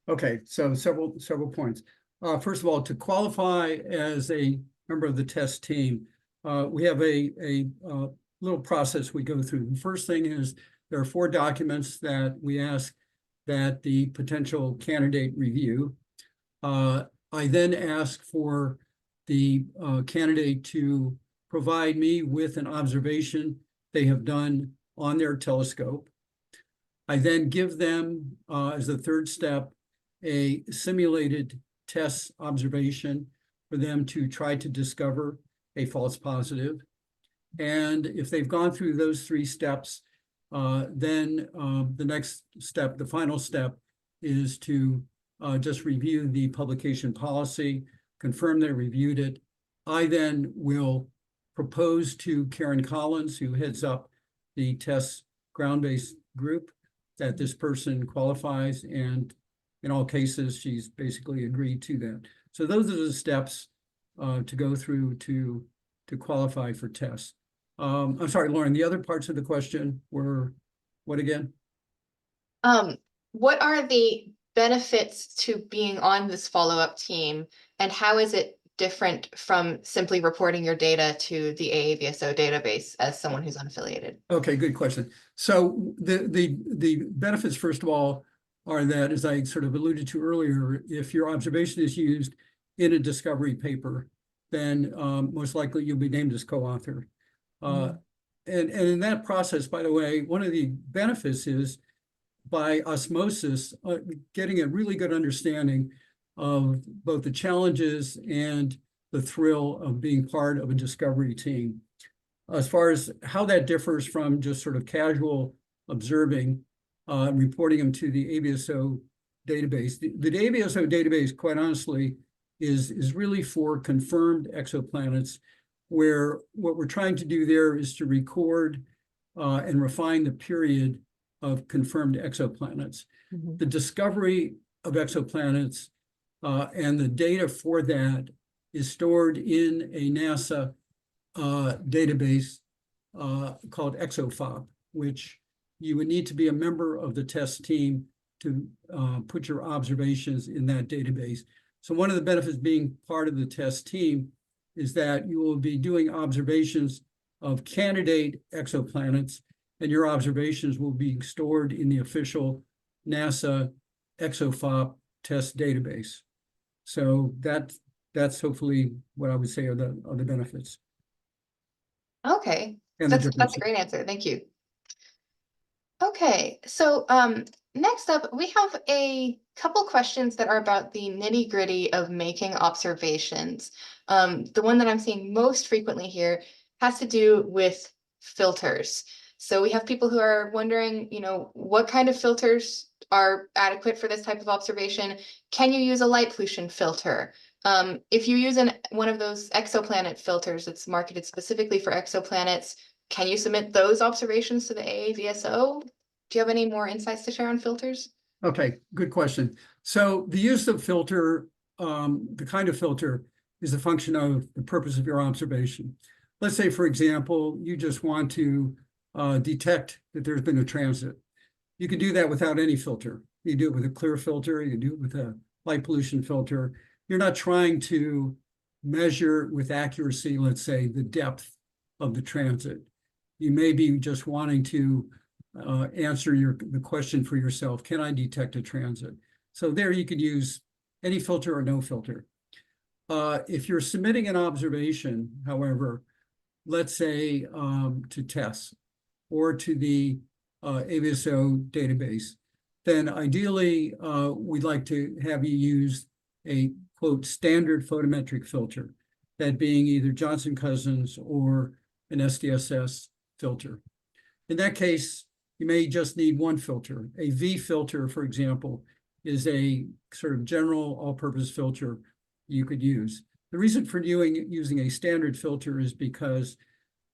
Okay, so several points. First of all, to qualify as a member of the TESS team, we have a little process we go through. The first thing is there are 4 documents that we ask that the potential candidate review. I then ask for the candidate to provide me with an observation they have done on their telescope. I then give them, as a third step, a simulated TESS observation for them to try to discover a false positive. And if they've gone through those 3 steps, then the next step, the final step, is to just review the publication policy, confirm they reviewed it. I then will propose to Karen Collins, who heads up the TESS ground-based group, that this person qualifies, and in all cases, she's basically agreed to that. So those are the steps to go through to to qualify for tests. I'm sorry, Lauren, the other parts of the question were what again? What are the benefits to being on this follow-up team, and how is it different from simply reporting your data to the AAVSO database as someone who's unaffiliated? Okay, good question. So the benefits, first of all, are that, as I sort of alluded to earlier, if your observation is used in a discovery paper, then most likely you'll be named as co-author. And in that process, by the way, one of the benefits is by osmosis, getting a really good understanding of both the challenges and the thrill of being part of a discovery team. As far as how that differs from just sort of casual observing, reporting them to the AVSO database. The AVSO database, quite honestly, is really for confirmed exoplanets, where what we're trying to do there is to record and refine the period of confirmed exoplanets. The discovery of exoplanets and the data for that is stored in a NASA database called ExoFop, which you would need to be a member of the test team to put your observations in that database. So one of the benefits being part of the test team is that you will be doing observations of candidate exoplanets, and your observations will be stored in the official NASA ExoFop test database. So that's hopefully what I would say are the benefits. Okay, And the that's a differences. great answer. Thank you. Okay, so next up, we have a couple questions that are about the nitty-gritty of making observations. The one that I'm seeing most frequently here has to do with filters. So we have people who are wondering, what kind of filters are adequate for this type of observation? Can you use a light pollution filter? If you use one of those exoplanet filters that's marketed specifically for exoplanets, can you submit those observations to the AAVSO? Do you have any more insights to share on filters? Okay, good question. So the use of filter, the kind of filter is a function of the purpose of your observation. Let's say, for example, you just want to detect that there's been a transit. You can do that without any filter. You do it with a clear filter, you do it with a light pollution filter. You're not trying to measure with accuracy, let's say, the depth of the transit. You may be just wanting to answer the question for yourself, can I detect a transit? So there you could use any filter or no filter. If you're submitting an observation, however, let's say to TESS or to the AVSO database, then ideally we'd like to have you use a, quote, standard photometric filter, that being either Johnson-Cousins or an SDSS filter. In that case, you may just need one filter. A V filter, for example, is a sort of general all-purpose filter you could use. The reason for using a standard filter is because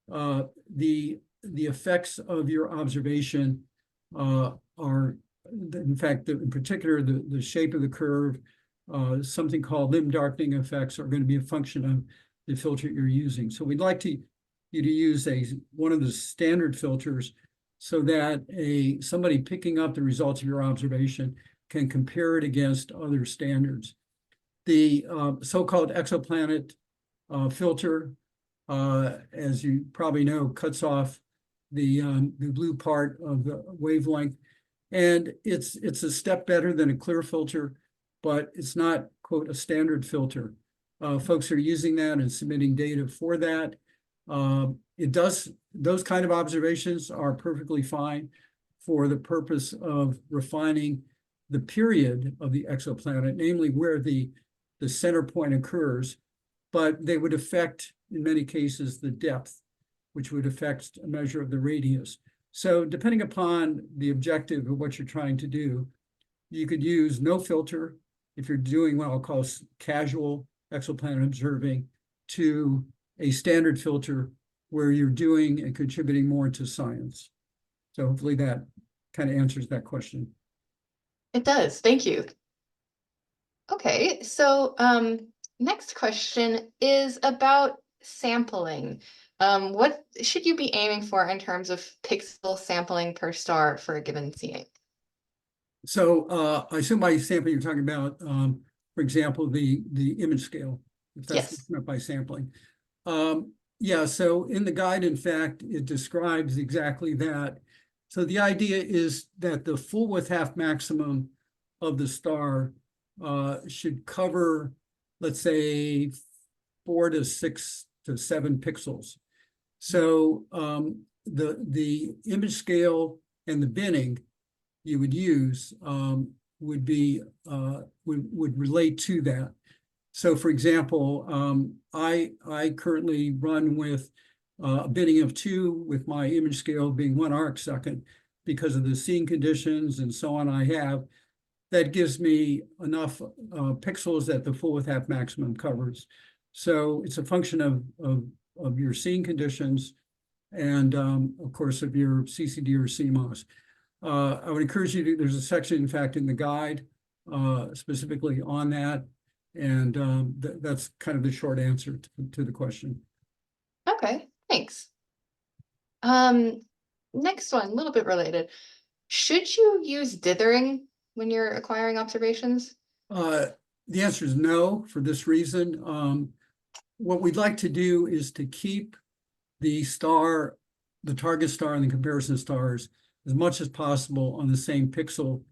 the effects of your observation are, in fact, in particular, the shape of the curve, something called limb darkening effects are going to be a function of the filter you're using. So we'd like you to use one of the standard filters so that somebody picking up the results of your observation can compare it against other standards. The so-called exoplanet filter, as you probably know, cuts off the blue part of the wavelength, and it's a step better than a clear filter, but it's not, quote, a standard filter. Folks are using that and submitting data for that. Those kind of observations are perfectly fine for the purpose of refining the period of the exoplanet, namely where the center point occurs, but they would affect, in many cases, the depth, which would affect a measure of the radius. So depending upon the objective of what you're trying to do, you could use no filter if you're doing what I'll call casual exoplanet observing, to a standard filter where you're doing and contributing more to science. So hopefully that kind of answers that question. It does. Thank you. Okay, so next question is about sampling, what should you be aiming for in terms of pixel sampling per star for a given scene? So I assume by sampling, you're talking about, for example, the image scale, if that's Yes. meant by sampling. Yeah, so in the guide, in fact, it describes exactly that. So the idea is that the full width half maximum of the star should cover, let's say, 4 to 6 to 7 pixels. So the image scale and the binning you would use would be would relate to that. So, for example, I currently run with a binning of 2, with my image scale being 1 arc second, because of the scene conditions and so on I have. That gives me enough pixels that the full width half maximum covers. So it's a function of your scene conditions and of course of your CCD or CMOS. I would encourage you to, there's a section, in fact, in the guide specifically on that. And that's kind of the short answer to the question. Okay, thanks. Next one, a little bit related. Should you use dithering when you're acquiring observations? The answer is no, for this reason. What we'd like to do is to keep the star, the target star and the comparison stars as much as possible on the same pixel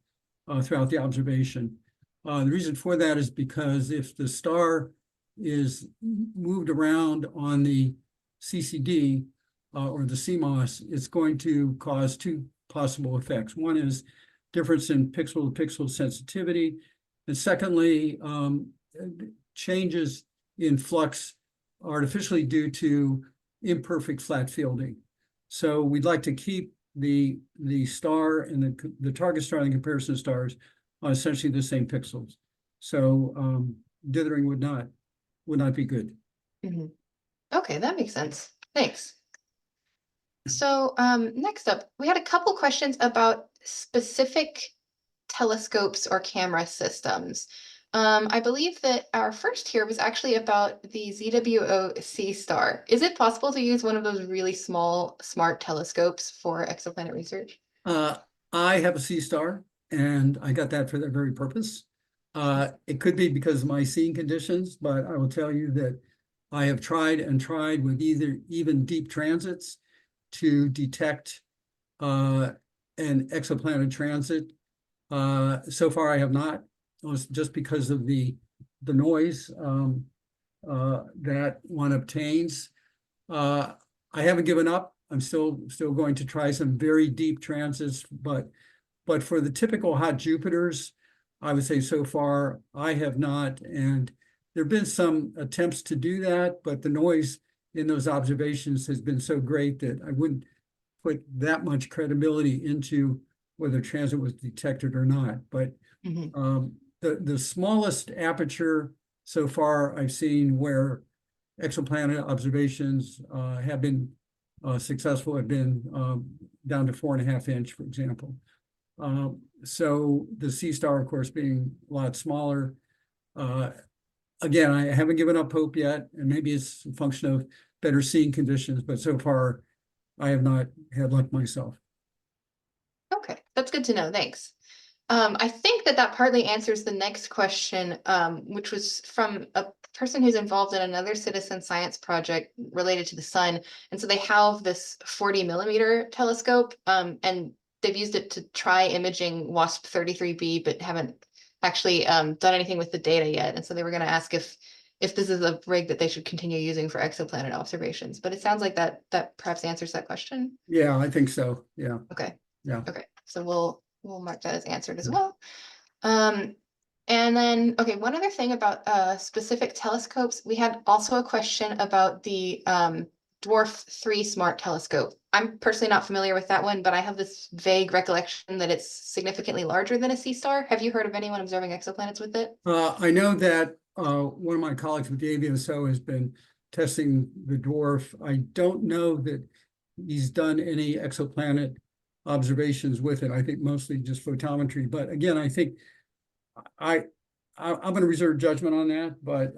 throughout the observation. The reason for that is because if the star is moved around on the CCD or the CMOS, it's going to cause 2 possible effects. One is difference in pixel-to-pixel sensitivity, and secondly, changes in flux artificially due to imperfect flat fielding. So we'd like to keep the star and the target star and the comparison stars on essentially the same pixels. So dithering would not be good. Mhm. Okay, that makes sense. Thanks. So next up, we had a couple questions about specific telescopes or camera systems. I believe that our first here was actually about the ZWO-C star. Is it possible to use one of those really small smart telescopes for exoplanet research? I have a C star, and I got that for that very purpose. It could be because of my seeing conditions, but I will tell you that I have tried and tried with even deep transits to detect an exoplanet transit. So far, I have not, just because of the noise that one obtains. I haven't given up. I'm still going to try some very deep transits, but for the typical hot Jupiters, I would say so far I have not. And there have been some attempts to do that, but the noise in those observations has been so great that I wouldn't put that much credibility into whether transit was detected or not. But the smallest aperture so far I've seen where exoplanet observations have been successful have been down to 4.5 inch, for example. So the C star, of course, being a lot smaller. Again, I haven't given up hope yet, and maybe it's a function of better seeing conditions, but so far I have not had luck myself. Okay, that's good to know. Thanks. I think that partly answers the next question, which was from a person who's involved in another citizen science project related to the sun. And so they have this 40 mm telescope, and they've used it to try imaging WASP 33b, but haven't actually done anything with the data yet. And so they were going to ask if this is a rig that they should continue using for exoplanet observations. But it sounds like that perhaps answers that question. Yeah, I think so. Yeah. Okay. Yeah. Okay. So we'll mark that as answered as well. And then, okay, one other thing about specific telescopes, we had also a question about the Dwarf 3 Smart Telescope. I'm personally not familiar with that one, but I have this vague recollection that it's significantly larger than a C star. Have you heard of anyone observing exoplanets with it? I know that one of my colleagues with the AVSO has been testing the dwarf. I don't know that he's done any exoplanet observations with it. I think mostly just photometry. But again, I think I'm going to reserve judgment on that. But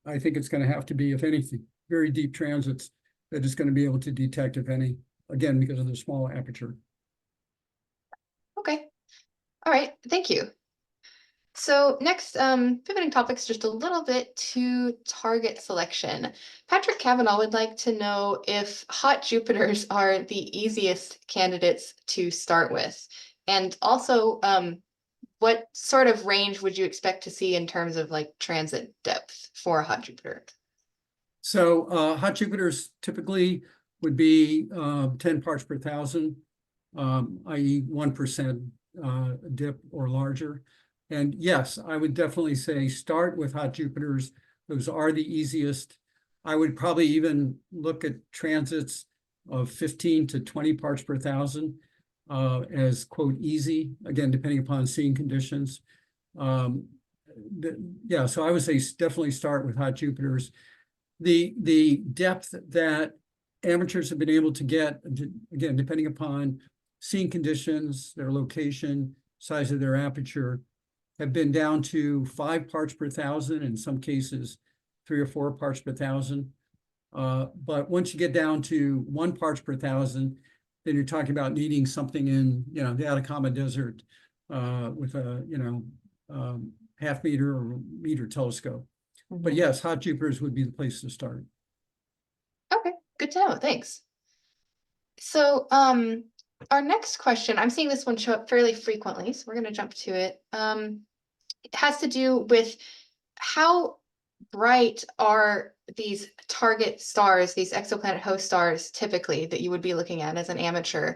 I think it's going to have to be, if anything, very deep transits that it's going to be able to detect, if any, again, because of the small aperture. Okay. All right. Thank you. So next, pivoting topics just a little bit to target selection. Patrick Kavanaugh would like to know if hot Jupiters are the easiest candidates to start with. And also, what sort of range would you expect to see in terms of like transit depth for a hot Jupiter? So hot Jupiters typically would be 10 parts per thousand, i.e. 1% dip or larger. And yes, I would definitely say start with hot Jupiters. Those are the easiest. I would probably even look at transits of 15 to 20 parts per thousand as, quote, easy, again, depending upon seeing conditions. Yeah, so I would say definitely start with hot Jupiters. The depth that amateurs have been able to get, again, depending upon seeing conditions, their location, size of their aperture, have been down to 5 parts per thousand, in some cases 3 or 4 parts per thousand. But once you get down to 1 parts per thousand, then you're talking about needing something in, the Atacama Desert with a, half meter or meter telescope. But yes, hot Jupiters would be the place to start. Okay, good to know. Thanks. So, our next question, I'm seeing this one show up fairly frequently, so we're going to jump to it. It has to do with how bright are these target stars, these exoplanet host stars, typically that you would be looking at as an amateur,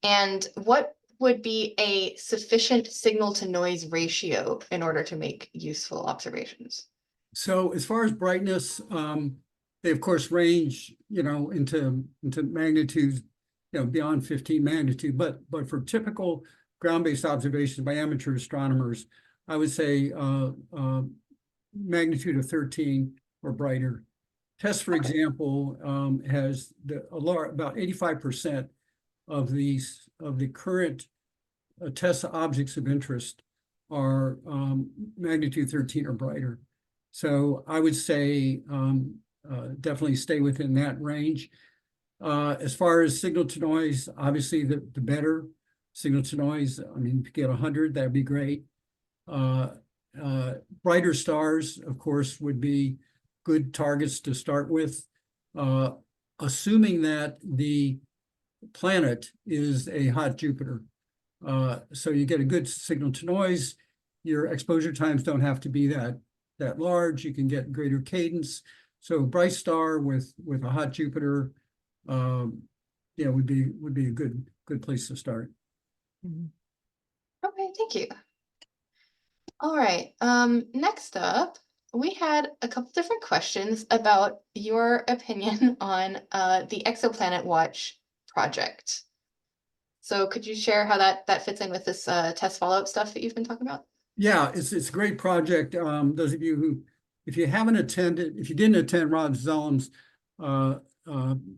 and what would be a sufficient signal to noise ratio in order to make useful observations? So as far as brightness, they of course range, into magnitudes, beyond 15 magnitude. But for typical ground-based observations by amateur astronomers, I would say magnitude of 13 or brighter. TESS, for example, has about 85% of the current TESS objects of interest are magnitude 13 or brighter. So I would say definitely stay within that range. As far as signal to noise, obviously the better signal to noise. I mean, if you get 100, that'd be great. Brighter stars, of course, would be good targets to start with, assuming that the planet is a hot Jupiter. So you get a good signal to noise. Your exposure times don't have to be that large. You can get greater cadence. So bright star with a hot Jupiter, would be a good place to start. Okay, thank you. All right. Next up, we had a couple different questions about your opinion on the Exoplanet Watch project. So could you share how that fits in with this test follow-up stuff that you've been talking about? Yeah, it's a great project. Those of you who, if you didn't attend Rod Zellum's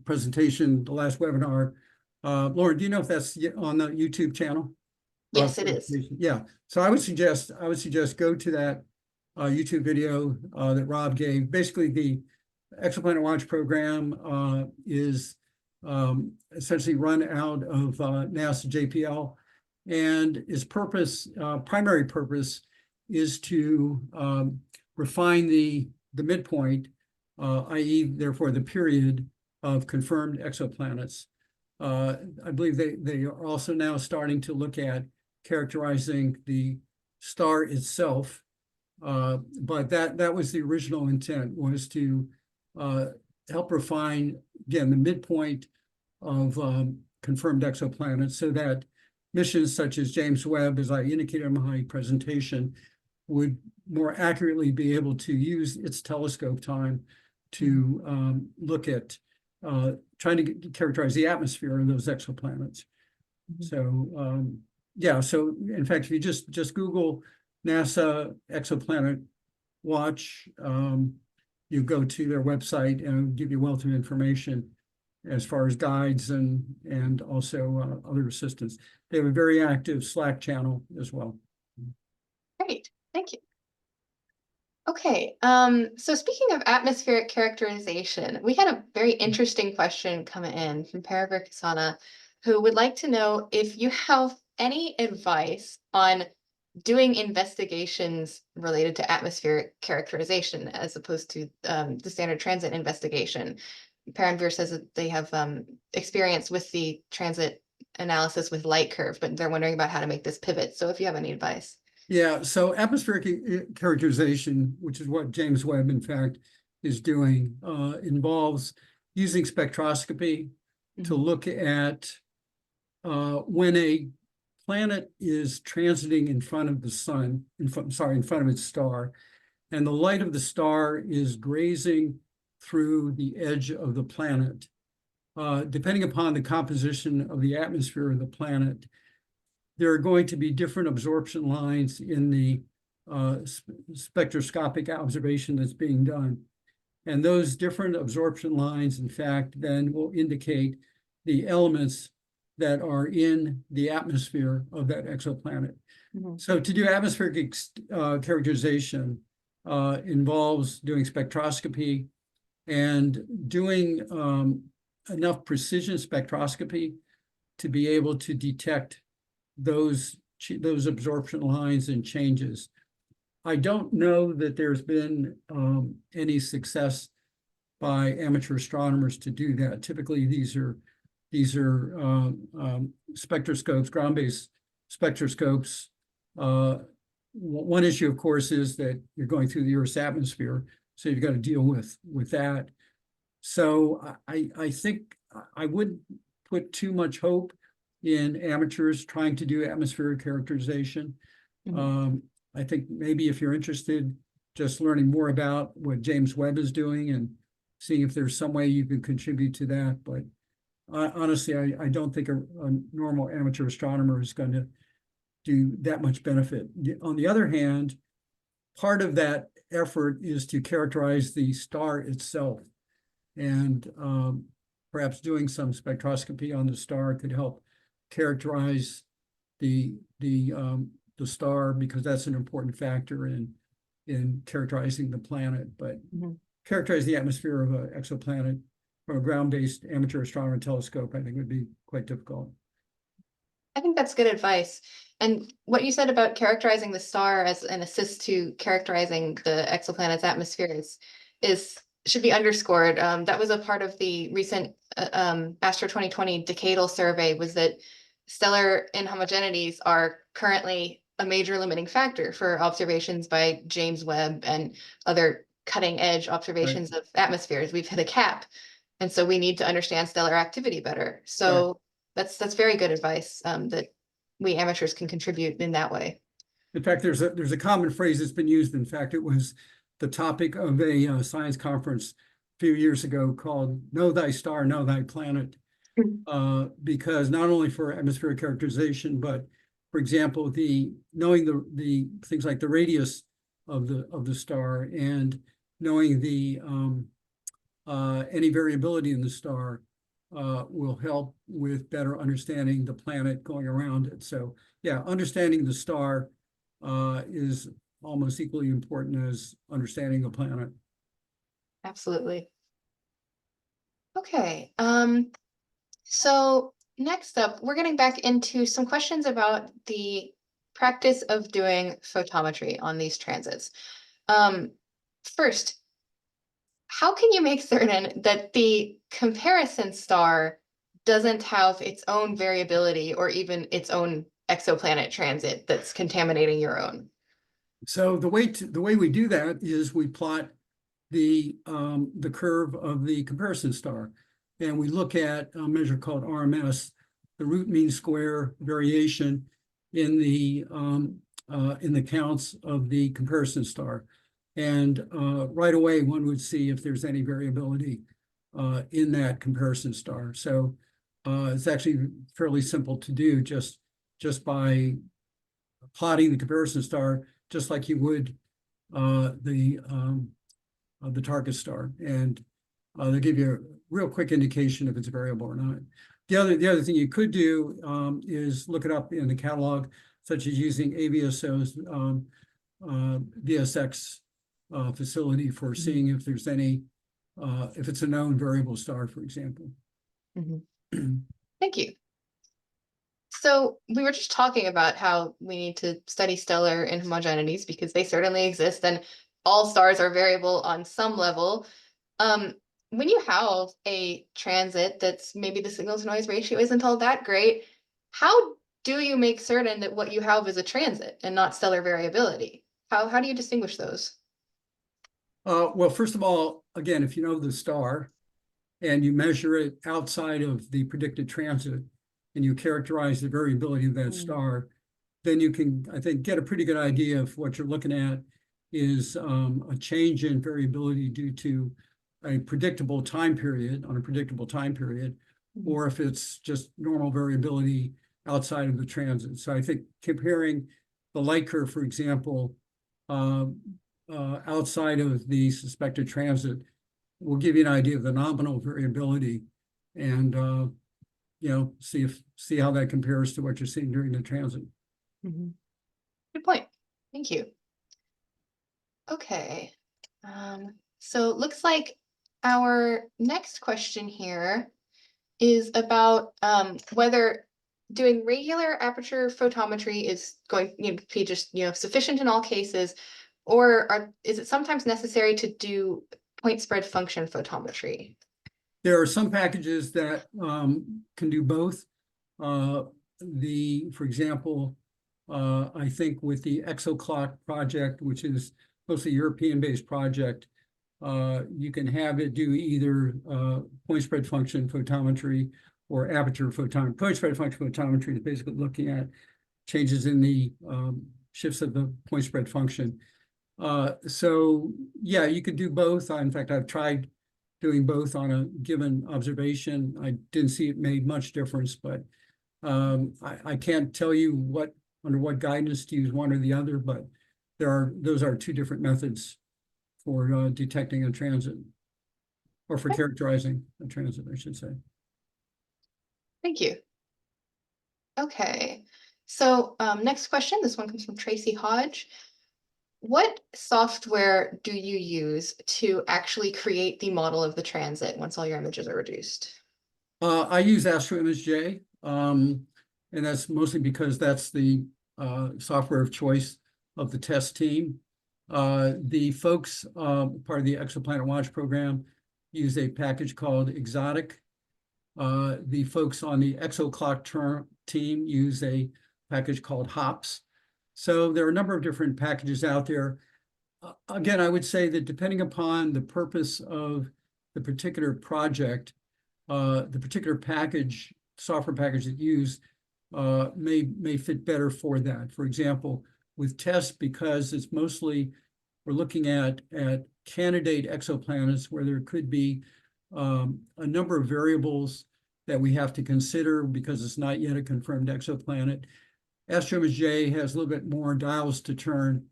presentation, the last webinar, Lauren, do you know if that's on the YouTube channel? Yes, it is. Yeah. So I would suggest go to that YouTube video that Rob gave. Basically, the Exoplanet Watch program is essentially run out of NASA JPL, and its primary purpose is to refine the midpoint, i.e., therefore the period of confirmed exoplanets. I believe they are also now starting to look at characterizing the star itself, but that was the original intent, was to help refine, again, the midpoint of confirmed exoplanets, so that missions such as James Webb, as I indicated in my presentation, would more accurately be able to use its telescope time to look at trying to characterize the atmosphere of those exoplanets. So yeah, so in fact, if you just Google NASA Exoplanet Watch, you go to their website and it'll give you a wealth of information as far as guides and also other assistance. They have a very active Slack channel as well. Great, thank you. Okay, so speaking of atmospheric characterization, we had a very interesting question come in from Paraver Kasana, who would like to know if you have any advice on doing investigations related to atmospheric characterization as opposed to the standard transit investigation. Paranvir says that they have experience with the transit analysis with light curve, but they're wondering about how to make this pivot. So if you have any advice. Yeah, so atmospheric characterization, which is what James Webb, in fact, is doing, involves using spectroscopy to look at when a planet is transiting in front of the sun, in front of its star, and the light of the star is grazing through the edge of the planet. Depending upon the composition of the atmosphere of the planet, there are going to be different absorption lines in the spectroscopic observation that's being done. And those different absorption lines, in fact, then will indicate the elements that are in the atmosphere of that exoplanet. So to do atmospheric characterization involves doing spectroscopy and doing enough precision spectroscopy to be able to detect those absorption lines and changes. I don't know that there's been any success by amateur astronomers to do that. Typically, these are spectroscopes, ground-based spectroscopes. One issue, of course, is that you're going through the Earth's atmosphere, so you've got to deal with that. So I think I wouldn't put too much hope in amateurs trying to do atmospheric characterization. I think maybe if you're interested, just learning more about what James Webb is doing and seeing if there's some way you can contribute to that. But honestly, I don't think a normal amateur astronomer is going to do that much benefit. On the other hand, part of that effort is to characterize the star itself. And perhaps doing some spectroscopy on the star could help characterize the star, because that's an important factor in characterizing the planet. But characterize the atmosphere of an exoplanet from a ground-based amateur astronomer telescope, I think, would be quite difficult. I think that's good advice. And what you said about characterizing the star as an assist to characterizing the exoplanet's atmosphere should be underscored. That was a part of the recent Astro 2020 decadal survey, was that stellar inhomogeneities are currently a major limiting factor for observations by James Webb and other cutting edge observations of atmospheres. We've hit a cap. And so we need to understand stellar activity better. So that's very good advice that we amateurs can contribute in that way. In fact, there's a common phrase that's been used. In fact, it was the topic of a science conference a few years ago called "Know Thy Star, Know Thy Planet," because not only for atmospheric characterization, but for example, knowing the things like the radius of the star and knowing the any variability in the star will help with better understanding the planet going around it. So yeah, understanding the star is almost equally important as understanding the planet. Absolutely. Okay. So next up, we're getting back into some questions about the practice of doing photometry on these transits. First, how can you make certain that the comparison star doesn't have its own variability or even its own exoplanet transit that's contaminating your own? So the way we do that is we plot the curve of the comparison star, and we look at a measure called RMS, the root mean square variation in the counts of the comparison star. And right away, one would see if there's any variability in that comparison star. So it's actually fairly simple to do just by plotting the comparison star, just like you would the target star, and they'll give you a real quick indication if it's variable or not. The other thing you could do is look it up in the catalog, such as using AVSO's VSX facility for seeing if there's any, if it's a known variable star, for example. Thank you. So we were just talking about how we need to study stellar inhomogeneities because they certainly exist and all stars are variable on some level. When you have a transit that's maybe the signal to noise ratio isn't all that great, how do you make certain that what you have is a transit and not stellar variability? How do you distinguish those? Well, first of all, again, if you know the star and you measure it outside of the predicted transit and you characterize the variability of that star, then you can, I think, get a pretty good idea of what you're looking at is a change in variability due to a predictable time period, on a predictable time period, or if it's just normal variability outside of the transit. So I think comparing the light curve, for example, outside of the suspected transit will give you an idea of the nominal variability and you know, see how that compares to what you're seeing during the transit. Good point. Thank you. Okay. So it looks like our next question here is about whether doing regular aperture photometry is going to be just sufficient in all cases, or is it sometimes necessary to do point spread function photometry? There are some packages that can do both. For example, I think with the Exoplanet project, which is mostly European-based project, you can have it do either point spread function photometry or aperture photometry. Point spread function photometry is basically looking at changes in the shifts of the point spread function. So yeah, you could do both. In fact, I've tried doing both on a given observation. I didn't see it made much difference, but I can't tell you under what guidance to use one or the other, but those are two different methods for detecting a transit, or for characterizing a transit, I should say. Thank you. Okay, so next question, this one comes from Tracy Hodge. What software do you use to actually create the model of the transit once all your images are reduced? I use AstroImageJ, and that's mostly because that's the software of choice of the test team. The folks, part of the Exoplanet Watch program, use a package called Exotic. The folks on the Exoclock team use a package called Hops. So there are a number of different packages out there. Again, I would say that depending upon the purpose of the particular project, the particular software package that you use may fit better for that. For example, with TESS, because it's mostly, we're looking at candidate exoplanets where there could be a number of variables that we have to consider because it's not yet a confirmed exoplanet. AstroImageJ has a little bit more dials to turn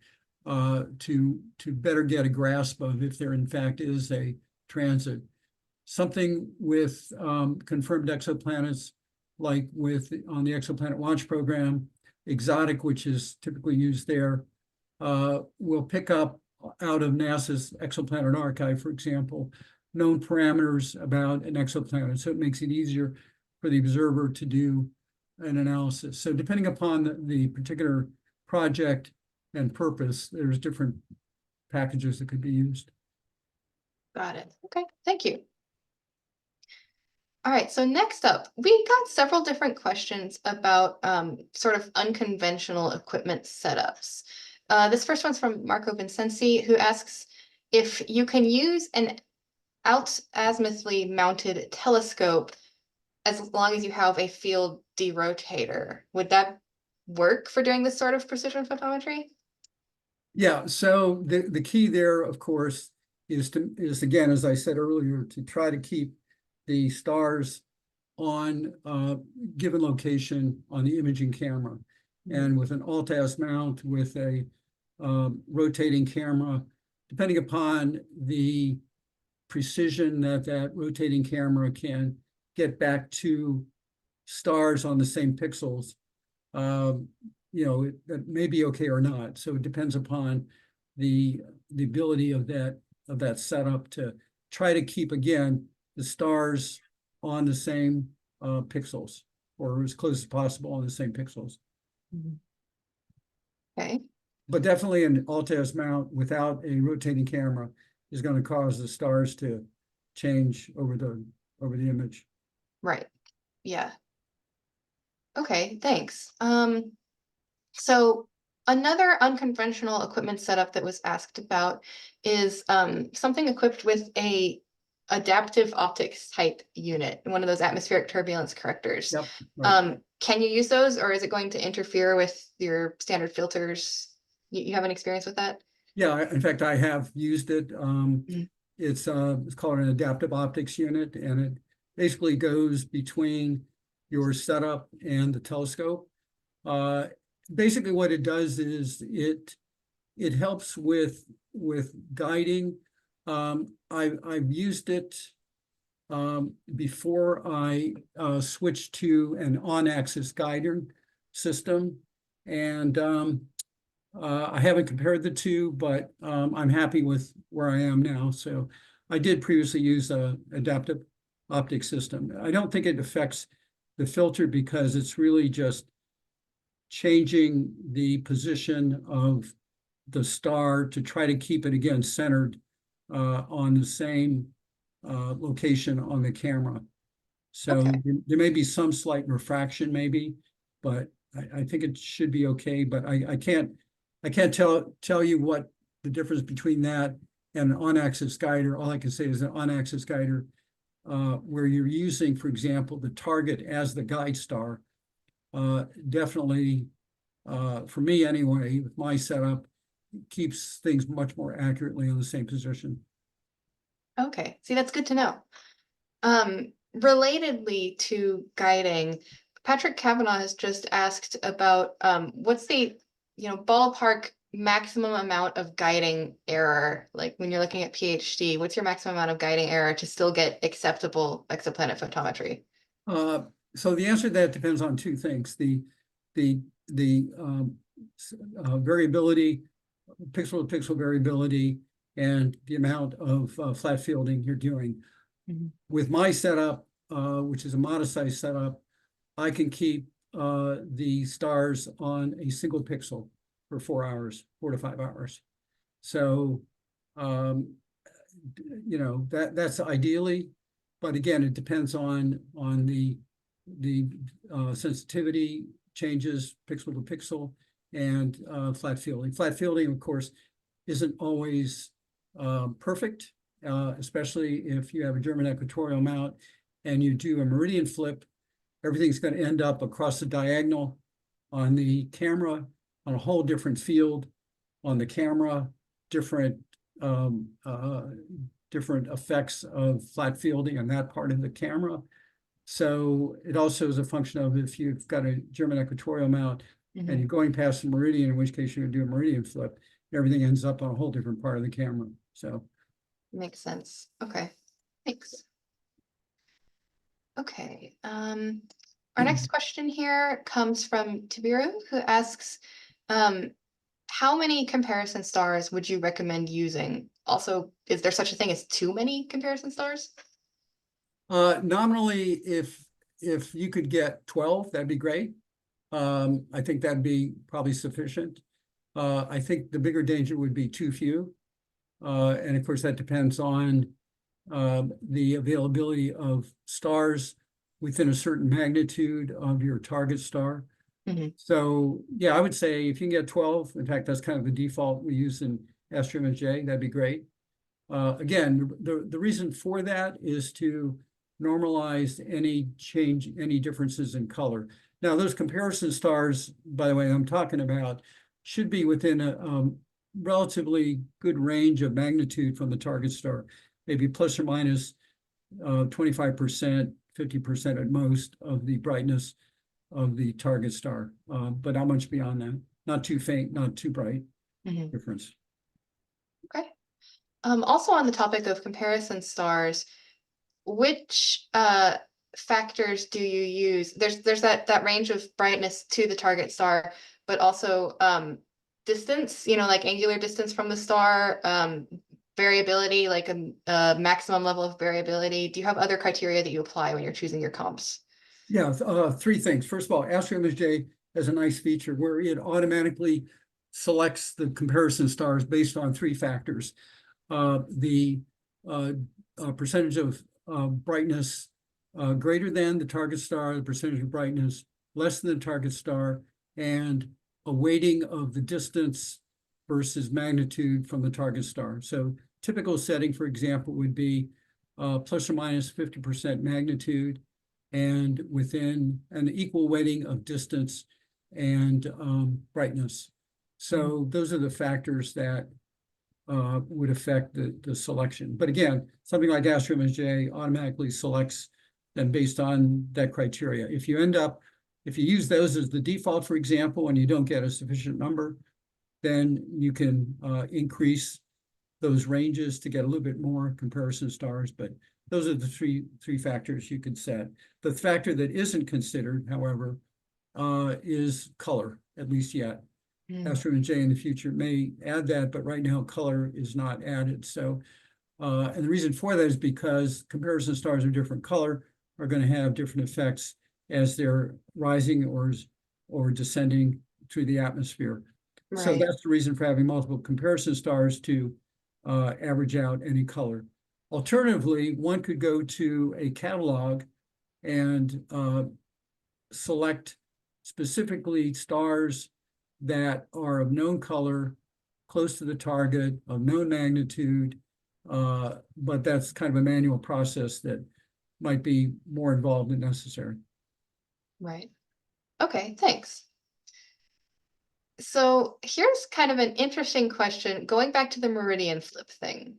to better get a grasp of if there in fact is a transit. Something with confirmed exoplanets, like on the Exoplanet Watch program, Exotic, which is typically used there, will pick up out of NASA's Exoplanet Archive, for example, known parameters about an exoplanet. So it makes it easier for the observer to do an analysis. So depending upon the particular project and purpose, there's different packages that could be used. Got it. Okay, thank you. All right, so next up, we got several different questions about sort of unconventional equipment setups. This first one's from Marco Vincenzi, who asks if you can use an out-azimuthally mounted telescope as long as you have a field derotator. Would that work for doing this sort of precision photometry? Yeah, so the key there, of course, is again, as I said earlier, to try to keep the stars on a given location on the imaging camera. And with an alt-az mount, with a rotating camera, depending upon the precision that rotating camera can get back to stars on the same pixels, that may be okay or not. So it depends upon the the ability of that setup to try to keep, again, the stars on the same pixels, or as close as possible on the same pixels. Okay, But definitely an Altes mount without a rotating camera is going to cause the stars to change over the image. right, yeah. Okay, thanks. So another unconventional equipment setup that was asked about is something equipped with a adaptive optics type unit, one of those atmospheric turbulence correctors. Yep. Right. Can you use those, or is it going to interfere with your standard filters? You have an experience with that? Yeah, in fact, I have used it. Mhm. It's called an adaptive optics unit, and it basically goes between your setup and the telescope. Uh, Basically, what it does is it helps with guiding. I've used it before I switched to an on-axis guiding system, and I haven't compared the two, but I'm happy with where I am now. So I did previously use a adaptive optic system. I don't think it affects the filter because it's really just changing the position of the star to try to keep it again centered on the same location on the camera. So Okay, there may be some slight refraction maybe, but I think it should be okay. But I can't tell you what the difference between that and an on-axis guider. All I can say is an on-axis guider where you're using, for example, the target as the guide star. Definitely, for me anyway, with my setup, keeps things much more accurately in the same position. okay. See, that's good to know. Relatedly to guiding, Patrick Kavanaugh has just asked about what's the ballpark maximum amount of guiding error, like when you're looking at PhD, what's your maximum amount of guiding error to still get acceptable exoplanet photometry? Uh, so the answer to that depends on two things: the the variability, pixel to pixel variability, and the amount of flat fielding you're doing. With my setup, which is a modest size setup, I can keep the stars on a single pixel for 4 hours, 4 to 5 hours. So, that's ideally, but again, it depends on the sensitivity changes pixel to pixel and flat fielding. Flat fielding, of course, isn't always perfect, especially if you have a German equatorial mount and you do a meridian flip. Everything's going to end up across the diagonal on the camera on a whole different field on the camera, different um, uh, different effects of flat fielding on that part of the camera. So it also is a function of if you've got a German equatorial mount and you're going past the meridian, in which case you're going to do a meridian flip, everything ends up on a whole different part of the camera. So Makes sense. Okay, thanks. Okay, our next question here comes from Tibiru, who asks, how many comparison stars would you recommend using? Also, is there such a thing as too many comparison stars? nominally, if you could get 12, that'd be great. I think that'd be probably sufficient. I think the bigger danger would be too few. And of course, that depends on the availability of stars within a certain magnitude of your target star. Mhm. So yeah, I would say if you can get 12, in fact, that's kind of the default we use in AstroImage, that'd be great. Again, the reason for that is to normalize any differences in color. Now, those comparison stars, by the way, I'm talking about, should be within a relatively good range of magnitude from the target star, maybe plus or minus 25%, 50% at most of the brightness of the target star, but not much beyond that. Not too faint, not too bright Mhm. difference. Okay. Also on the topic of comparison stars, which factors do you use? There's that range of brightness to the target star, but also distance, like angular distance from the star, variability, like a maximum level of variability? Do you have other criteria that you apply when you're choosing your comps? Yeah, three things. First of all, Astro MSJ has a nice feature where it automatically selects the comparison stars based on three factors. The percentage of brightness greater than the target star, the percentage of brightness less than the target star, and a weighting of the distance versus magnitude from the target star. So typical setting, for example, would be plus or minus 50% magnitude and within an equal weighting of distance and brightness. So those are the factors that would affect the selection. But again, something like Astro MSJ automatically selects them based on that criteria. If you use those as the default, for example, and you don't get a sufficient number, then you can increase those ranges to get a little bit more comparison stars. But those are the three factors you could set. The factor that isn't considered, however, is color, at least yet. Astro MSJ in the future may add that, but right now color is not added. So, and the reason for that is because comparison stars of different color are going to have different effects as they're rising or descending through the atmosphere. So Right. that's the reason for having multiple comparison stars to average out any color. Alternatively, one could go to a catalog and select specifically stars that are of known color, close to the target, of known magnitude, but that's kind of a manual process that might be more involved than necessary. Right. Okay, thanks. So here's kind of an interesting question, going back to the meridian flip thing.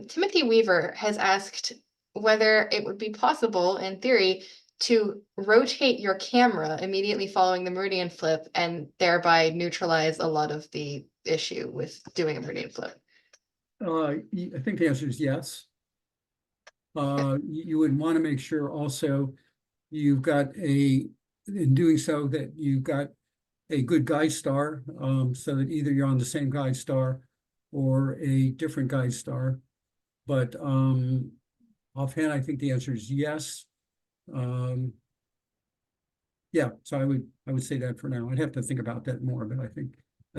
Timothy Weaver has asked whether it would be possible, in theory, to rotate your camera immediately following the meridian flip and thereby neutralize a lot of the issue with doing a meridian flip. I think the answer is yes. You would want to make sure also you've got in doing so, that you've got a good guide star, so that either you're on the same guide star or a different guide star. But offhand, I think the answer is yes. Yeah, so I would say that for now. I'd have to think about that more, but I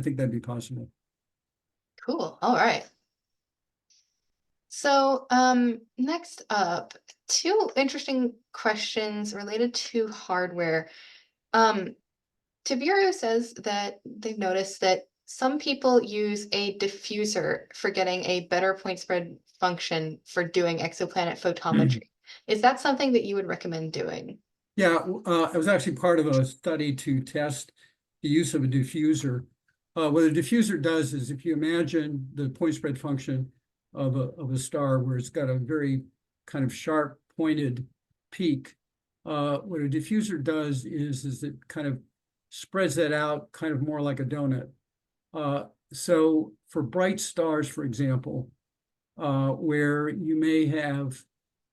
think that'd be possible. Cool. All right. So next up, two interesting questions related to hardware. Tiberio says that they've noticed that some people use a diffuser for getting a better point spread function for doing exoplanet photometry. Is that something that you would recommend doing? Yeah, I was actually part of a study to test the use of a diffuser. What a diffuser does is, if you imagine the point spread function of a star where it's got a very kind of sharp pointed peak, what a diffuser does is it kind of spreads that out kind of more like a donut. So for bright stars, for example, where you may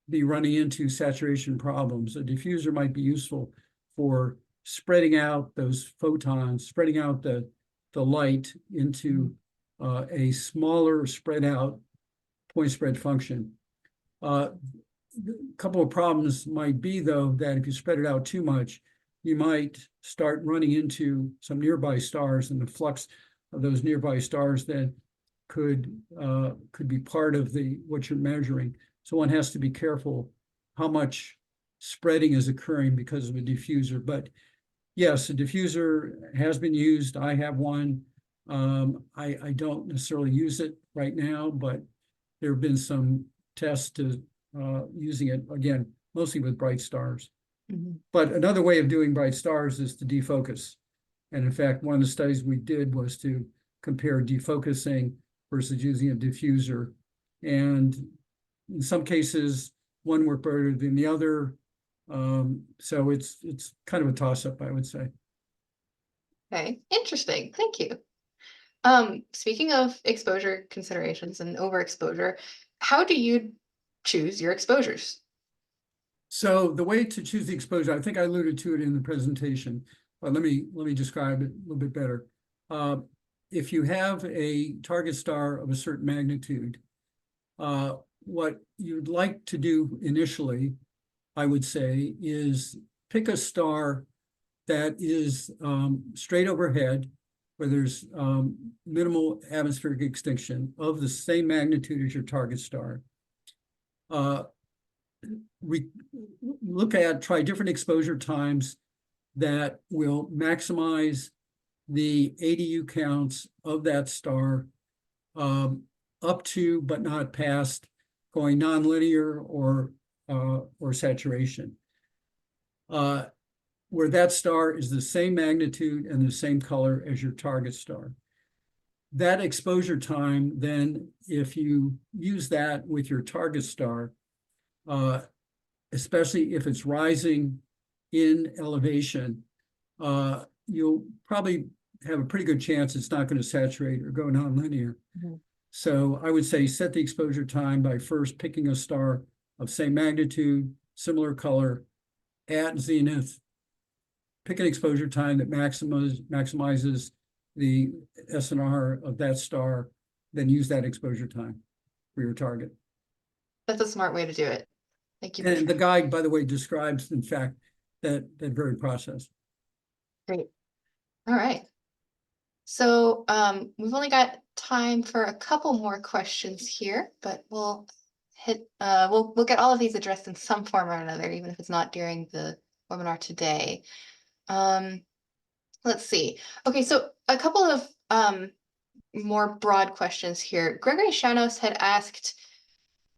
be running into saturation problems, a diffuser might be useful for spreading out those photons, spreading out the light into a smaller spread out point spread function. A couple of problems might be, though, that if you spread it out too much, you might start running into some nearby stars, and the flux of those nearby stars then could be part of what you're measuring. So one has to be careful how much spreading is occurring because of a diffuser. But yes, a diffuser has been used. I have one. I don't necessarily use it right now, but there have been some tests to using it, again, mostly with bright stars. But another way of doing bright stars is to defocus. And in fact, one of the studies we did was to compare defocusing versus using a diffuser. And in some cases, one worked better than the other. So it's kind of a toss-up, I would say. Okay, interesting. Thank you. Speaking of exposure considerations and overexposure, how do you choose your exposures? So the way to choose the exposure, I think I alluded to it in the presentation, but let me describe it a little bit better. if you have a target star of a certain magnitude, what you'd like to do initially, I would say, is pick a star that is straight overhead, where there's minimal atmospheric extinction of the same magnitude as your target star. We try different exposure times that will maximize the ADU counts of that star up to, but not past, going nonlinear or saturation. Where that star is the same magnitude and the same color as your target star. That exposure time, then, if you use that with your target star, especially if it's rising in elevation, you'll probably have a pretty good chance it's not going to saturate or go nonlinear. Mm-hmm. So I would say set the exposure time by first picking a star of same magnitude, similar color, at zenith. Pick an exposure time that maximizes the SNR of that star, then use that exposure time for your target. That's a smart way to do it. Thank you. And the guide, by the way, describes, in fact, that very process. Great. All right. So we've only got time for a couple more questions here, but we'll get all of these addressed in some form or another, even if it's not during the webinar today. Let's see. Okay, so a couple of more broad questions here. Gregory Shanos had asked,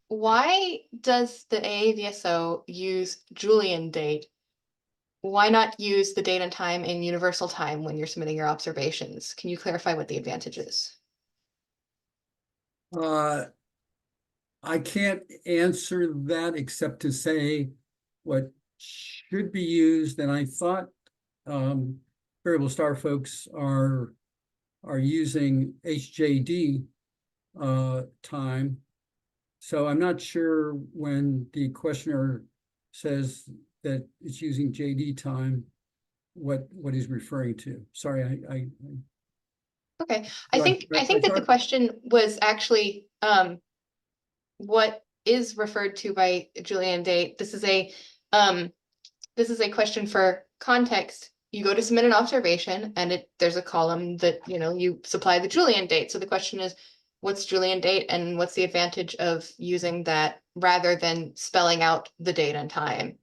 why does the AAVSO use Julian date? Why not use the date and time in universal time when you're submitting your observations? Can you clarify what the advantage is? I can't answer that except to say what should be used, and I thought variable star folks are using HJD time. So I'm not sure when the questioner says that it's using JD time, what he's referring to. Sorry, Okay, I think that the question was actually what is referred to by Julian date. This is a question for context. You go to submit an observation, and there's a column that you supply the Julian date. So the question is, what's Julian date, and what's the advantage of using that rather than spelling out the date and time?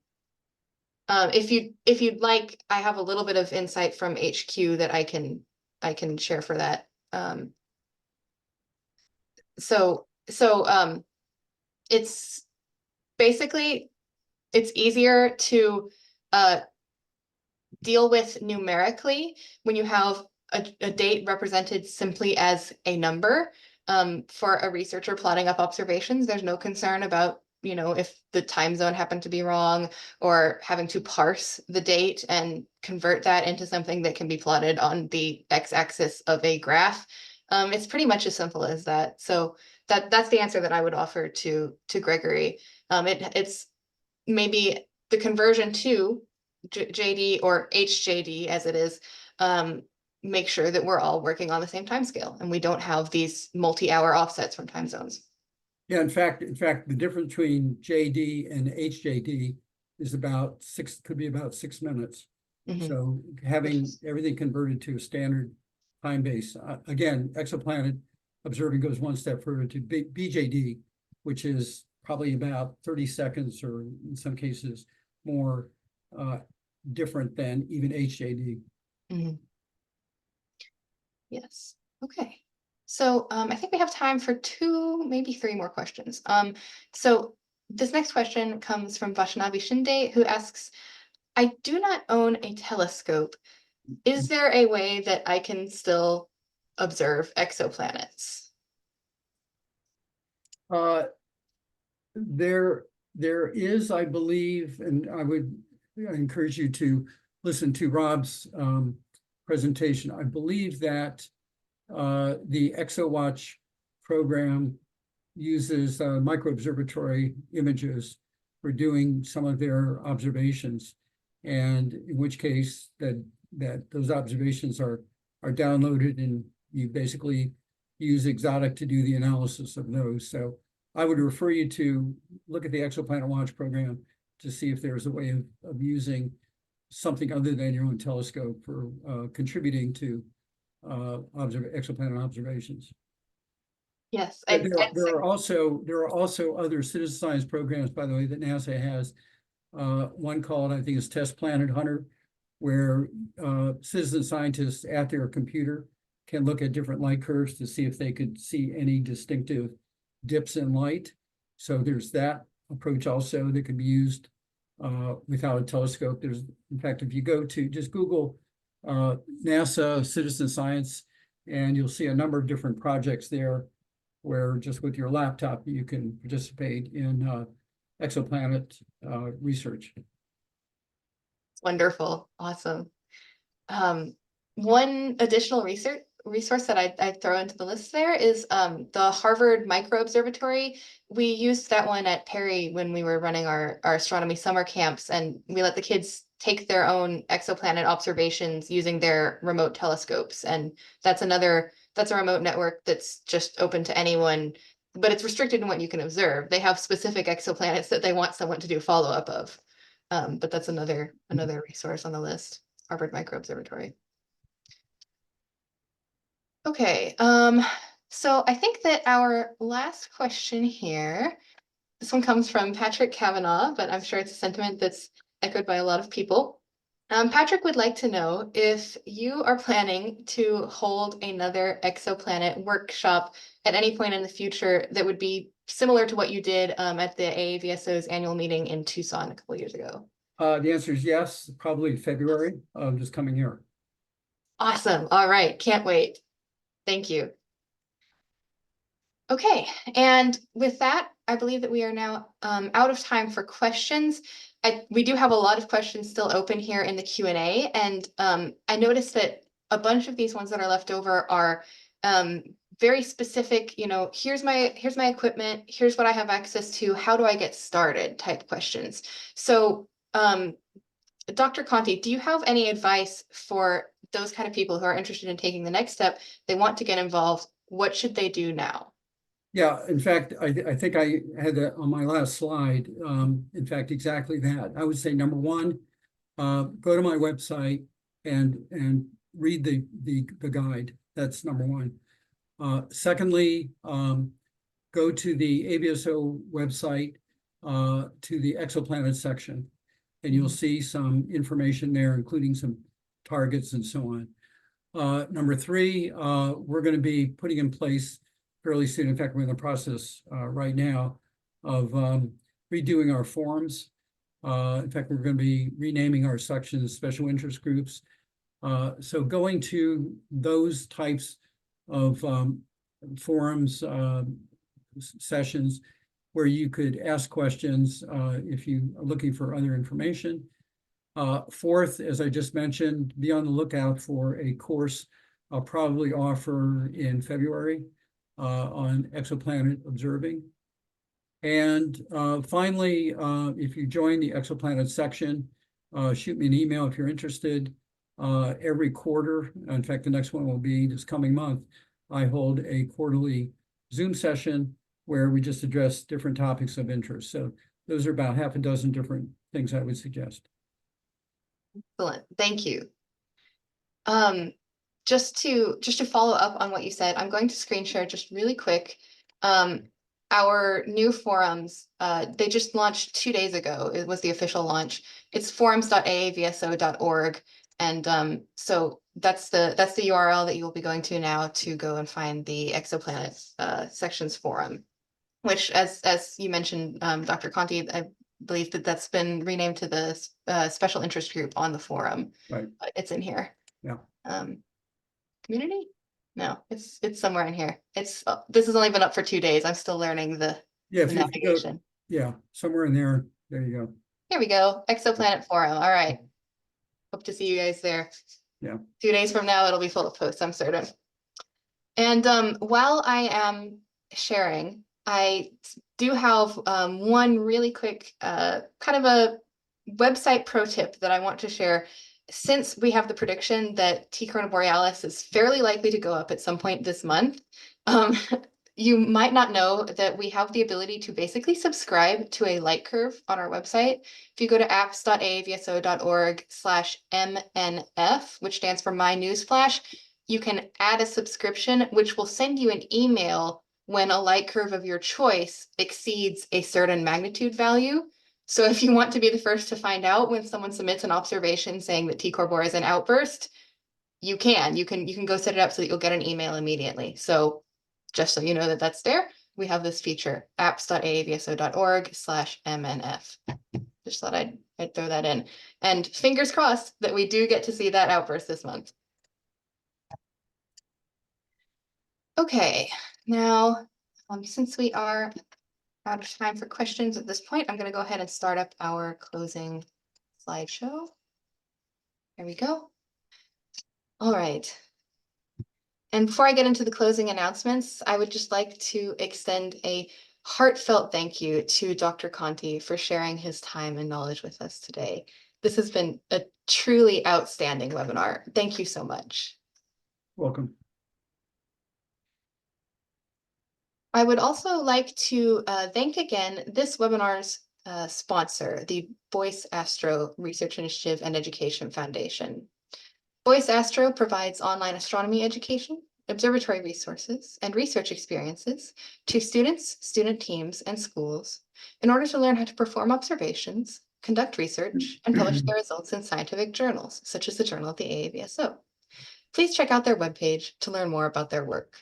If you'd like, I have a little bit of insight from HQ that I can share for that. It's basically, it's easier to deal with numerically when you have a date represented simply as a number. For a researcher plotting up observations, there's no concern about if the time zone happened to be wrong, or having to parse the date and convert that into something that can be plotted on the x-axis of a graph. It's pretty much as simple as that. So that's the answer that I would offer to Gregory. It's maybe the conversion to JD or HJD as it is, make sure that we're all working on the same time scale and we don't have these multi-hour offsets from time zones. Yeah, in fact, the difference between JD and HJD is could be about 6 minutes. Mm-hmm. So having everything converted to a standard time base, again, Exoplanet observing goes one step further to BJD, which is probably about 30 seconds, or in some cases more different than even HJD. Mm-hmm. Yes. Okay. So I think we have time for 2, maybe 3 more questions. So this next question comes from Vaishnavi Shinde, who asks, I do not own a telescope. Is there a way that I can still observe exoplanets? There is, I believe, and I would encourage you to listen to Rob's presentation. I believe that the ExoWatch program uses microobservatory images for doing some of their observations, and in which case that those observations are downloaded and you basically use Exotic to do the analysis of those. So I would refer you to look at the Exoplanet Watch program to see if there's a way of using something other than your own telescope for contributing to exoplanet observations. Yes, There are also other citizen science programs, by the way, that NASA has. One called, I think, is Test Planet Hunter, where citizen scientists at their computer can look at different light curves to see if they could see any distinctive dips in light. So there's that approach also that can be used without a telescope. There's, in fact, if you go to just Google NASA citizen science, and you'll see a number of different projects there where just with your laptop, you can participate in exoplanet research. wonderful. Awesome. One additional resource that I'd throw into the list there is the Harvard Micro Observatory. We used that one at Perry when we were running our astronomy summer camps, and we let the kids take their own exoplanet observations using their remote telescopes. And that's a remote network that's just open to anyone, but it's restricted in what you can observe. They have specific exoplanets that they want someone to do follow-up of. But that's another resource on the list, Harvard Micro Observatory. Okay, so I think that our last question here, this one comes from Patrick Kavanaugh, but I'm sure it's a sentiment that's echoed by a lot of people. Patrick would like to know if you are planning to hold another exoplanet workshop at any point in the future that would be similar to what you did at the AAVSO's annual meeting in Tucson a couple of years ago. The answer is yes, probably February of this coming year. Awesome. All right. Can't wait. Thank you. Okay, and with that, I believe that we are now out of time for questions. We do have a lot of questions still open here in the Q&A, and I noticed that a bunch of these ones that are left over are very specific, you know, here's my equipment, here's what I have access to, how do I get started type questions. So Dr. Conti, do you have any advice for those kind of people who are interested in taking the next step? They want to get involved. What should they do now? Yeah, in fact, I think I had that on my last slide. In fact, exactly that. I would say number one, go to my website and read the guide. That's number one. Secondly, go to the AVSO website to the exoplanet section, and you'll see some information there, including some targets and so on. Number three, we're going to be putting in place fairly soon. In fact, we're in the process right now of redoing our forums. In fact, we're going to be renaming our sections special interest groups. So going to those types of forums, sessions where you could ask questions if you are looking for other information. Fourth, as I just mentioned, be on the lookout for a course I'll probably offer in February on exoplanet observing. And finally, if you join the exoplanet section, shoot me an email if you're interested. Every quarter, in fact, the next one will be this coming month, I hold a quarterly Zoom session where we just address different topics of interest. So those are about half a dozen different things I would suggest. Excellent. Thank you. Just to follow up on what you said, I'm going to screen share just really quick. Our new forums, they just launched 2 days ago. It was the official launch. It's forums.aavso.org. And so that's the URL that you will be going to now to go and find the exoplanet sections forum, which as you mentioned, Dr. Conti, I believe that's been renamed to the special interest group on the forum. Right. It's in here. Yeah. Community? No, it's somewhere in here. This has only been up for 2 days. I'm still learning the navigation. Yeah, somewhere in there. There you go. Here we go. Exoplanet forum. All right. Hope to see you guys there. Yeah. 2 days from now, it'll be full of posts, I'm certain. And while I am sharing, I do have one really quick kind of a website pro tip that I want to share. since we have the prediction that T. Corona Borealis is fairly likely to go up at some point this month, um, you might not know that we have the ability to basically subscribe to a light curve on our website. If you go to apps.aavso.org/MNF, which stands for My Newsflash, you can add a subscription, which will send you an email when a light curve of your choice exceeds a certain magnitude value. So if you want to be the first to find out when someone submits an observation saying that T Corps is an outburst, you can go set it up so that you'll get an email immediately. So just so you know that that's there, we have this feature, apps.aavso.org/MNF. Just thought I'd throw that in. And fingers crossed that we do get to see that outburst this month. Okay, now, since we are out of time for questions at this point, I'm going to go ahead and start up our closing slideshow. There we go. All right. And before I get into the closing announcements, I would just like to extend a heartfelt thank you to Dr. Conti for sharing his time and knowledge with us today. This has been a truly outstanding webinar. Thank you so much. Welcome. I would also like to thank again this webinar's sponsor, the Voice Astro Research Initiative and Education Foundation. Voice Astro provides online astronomy education, observatory resources, and research experiences to students, student teams, and schools in order to learn how to perform observations, conduct research, and publish their results in scientific journals, such as the Journal of the AAVSO. Please check out their webpage to learn more about their work.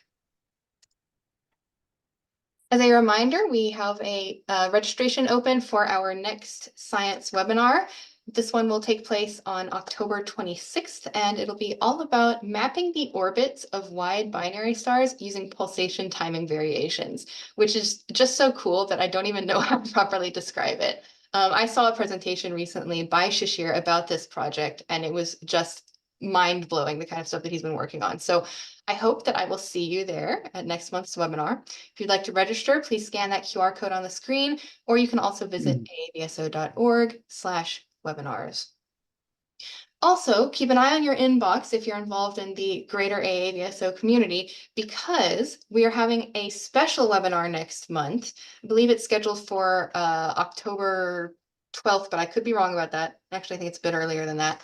As a reminder, we have a registration open for our next science webinar. This one will take place on October 26th, and it'll be all about mapping the orbits of wide binary stars using pulsation timing variations, which is just so cool that I don't even know how to properly describe it. I saw a presentation recently by Shishir about this project, and it was just mind-blowing, the kind of stuff that he's been working on. So I hope that I will see you there at next month's webinar. If you'd like to register, please scan that QR code on the screen, or you can also visit aavso.org/webinars. Also, keep an eye on your inbox if you're involved in the greater AAVSO community, because we are having a special webinar next month. I believe it's scheduled for October 12th, but I could be wrong about that. Actually, I think it's a bit earlier than that.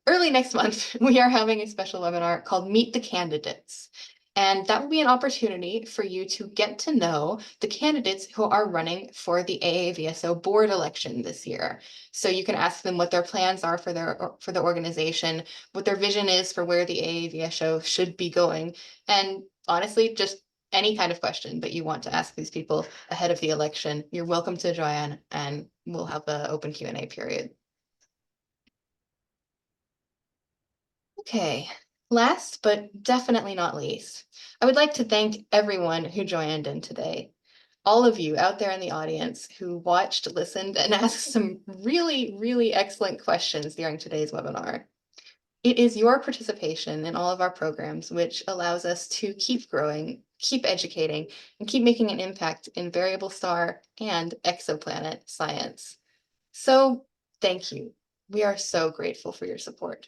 Early next month, we are having a special webinar called Meet the Candidates. And that will be an opportunity for you to get to know the candidates who are running for the AAVSO board election this year. So you can ask them what their plans are for the organization, what their vision is for where the AAVSO should be going, and honestly, just any kind of question that you want to ask these people ahead of the election. You're welcome to join, and we'll have the open Q&A period. Okay, last but definitely not least, I would like to thank everyone who joined in today. All of you out there in the audience who watched, listened, and asked some really, really excellent questions during today's webinar. It is your participation in all of our programs which allows us to keep growing, keep educating, and keep making an impact in variable star and exoplanet science. So thank you. We are so grateful for your support.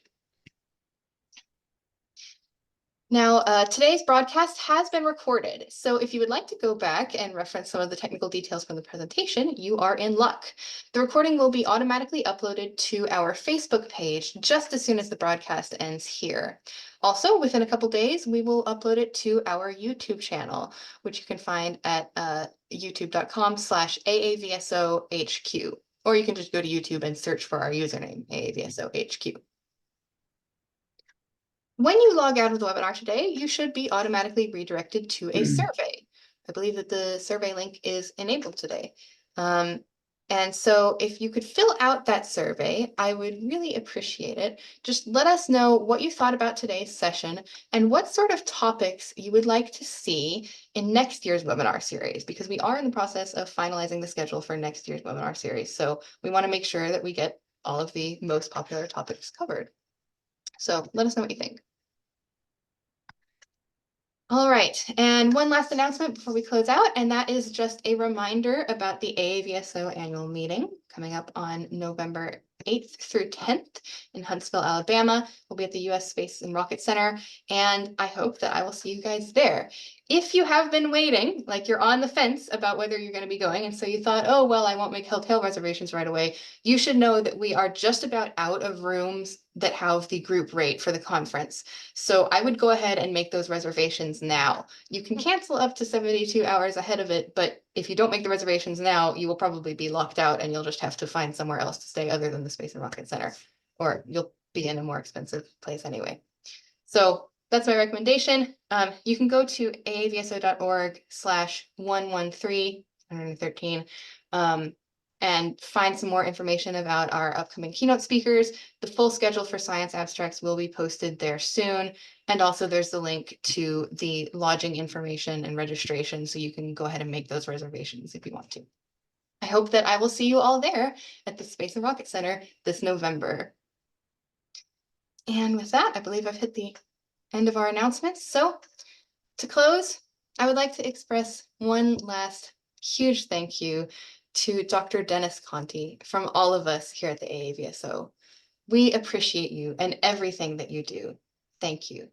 Now, today's broadcast has been recorded, so if you would like to go back and reference some of the technical details from the presentation, you are in luck. The recording will be automatically uploaded to our Facebook page just as soon as the broadcast ends here. Also, within a couple days, we will upload it to our YouTube channel, which you can find at youtube.com/AAVSOHQ, or you can just go to YouTube and search for our username, AAVSOHQ. When you log out of the webinar today, you should be automatically redirected to a survey. I believe that the survey link is enabled today. And so if you could fill out that survey, I would really appreciate it. Just let us know what you thought about today's session and what sort of topics you would like to see in next year's webinar series, because we are in the process of finalizing the schedule for next year's webinar series. So we want to make sure that we get all of the most popular topics covered. So let us know what you think. All right, and one last announcement before we close out, and that is just a reminder about the AAVSO annual meeting coming up on November 8th through 10th in Huntsville, Alabama. We'll be at the US Space and Rocket Center, and I hope that I will see you guys there. If you have been waiting, like you're on the fence about whether you're going to be going, and so you thought, oh, well, I won't make hotel reservations right away, you should know that we are just about out of rooms that have the group rate for the conference. So I would go ahead and make those reservations now. You can cancel up to 72 hours ahead of it, but if you don't make the reservations now, you will probably be locked out and you'll just have to find somewhere else to stay other than the Space and Rocket Center, or you'll be in a more expensive place anyway. So that's my recommendation. You can go to aavso.org/113 and find some more information about our upcoming keynote speakers. The full schedule for science abstracts will be posted there soon. And also there's the link to the lodging information and registration, so you can go ahead and make those reservations if you want to. I hope that I will see you all there at the Space and Rocket Center this November. And with that, I believe I've hit the end of our announcements. So to close, I would like to express one last huge thank you to Dr. Dennis Conti from all of us here at the AAVSO. We appreciate you and everything that you do. Thank you.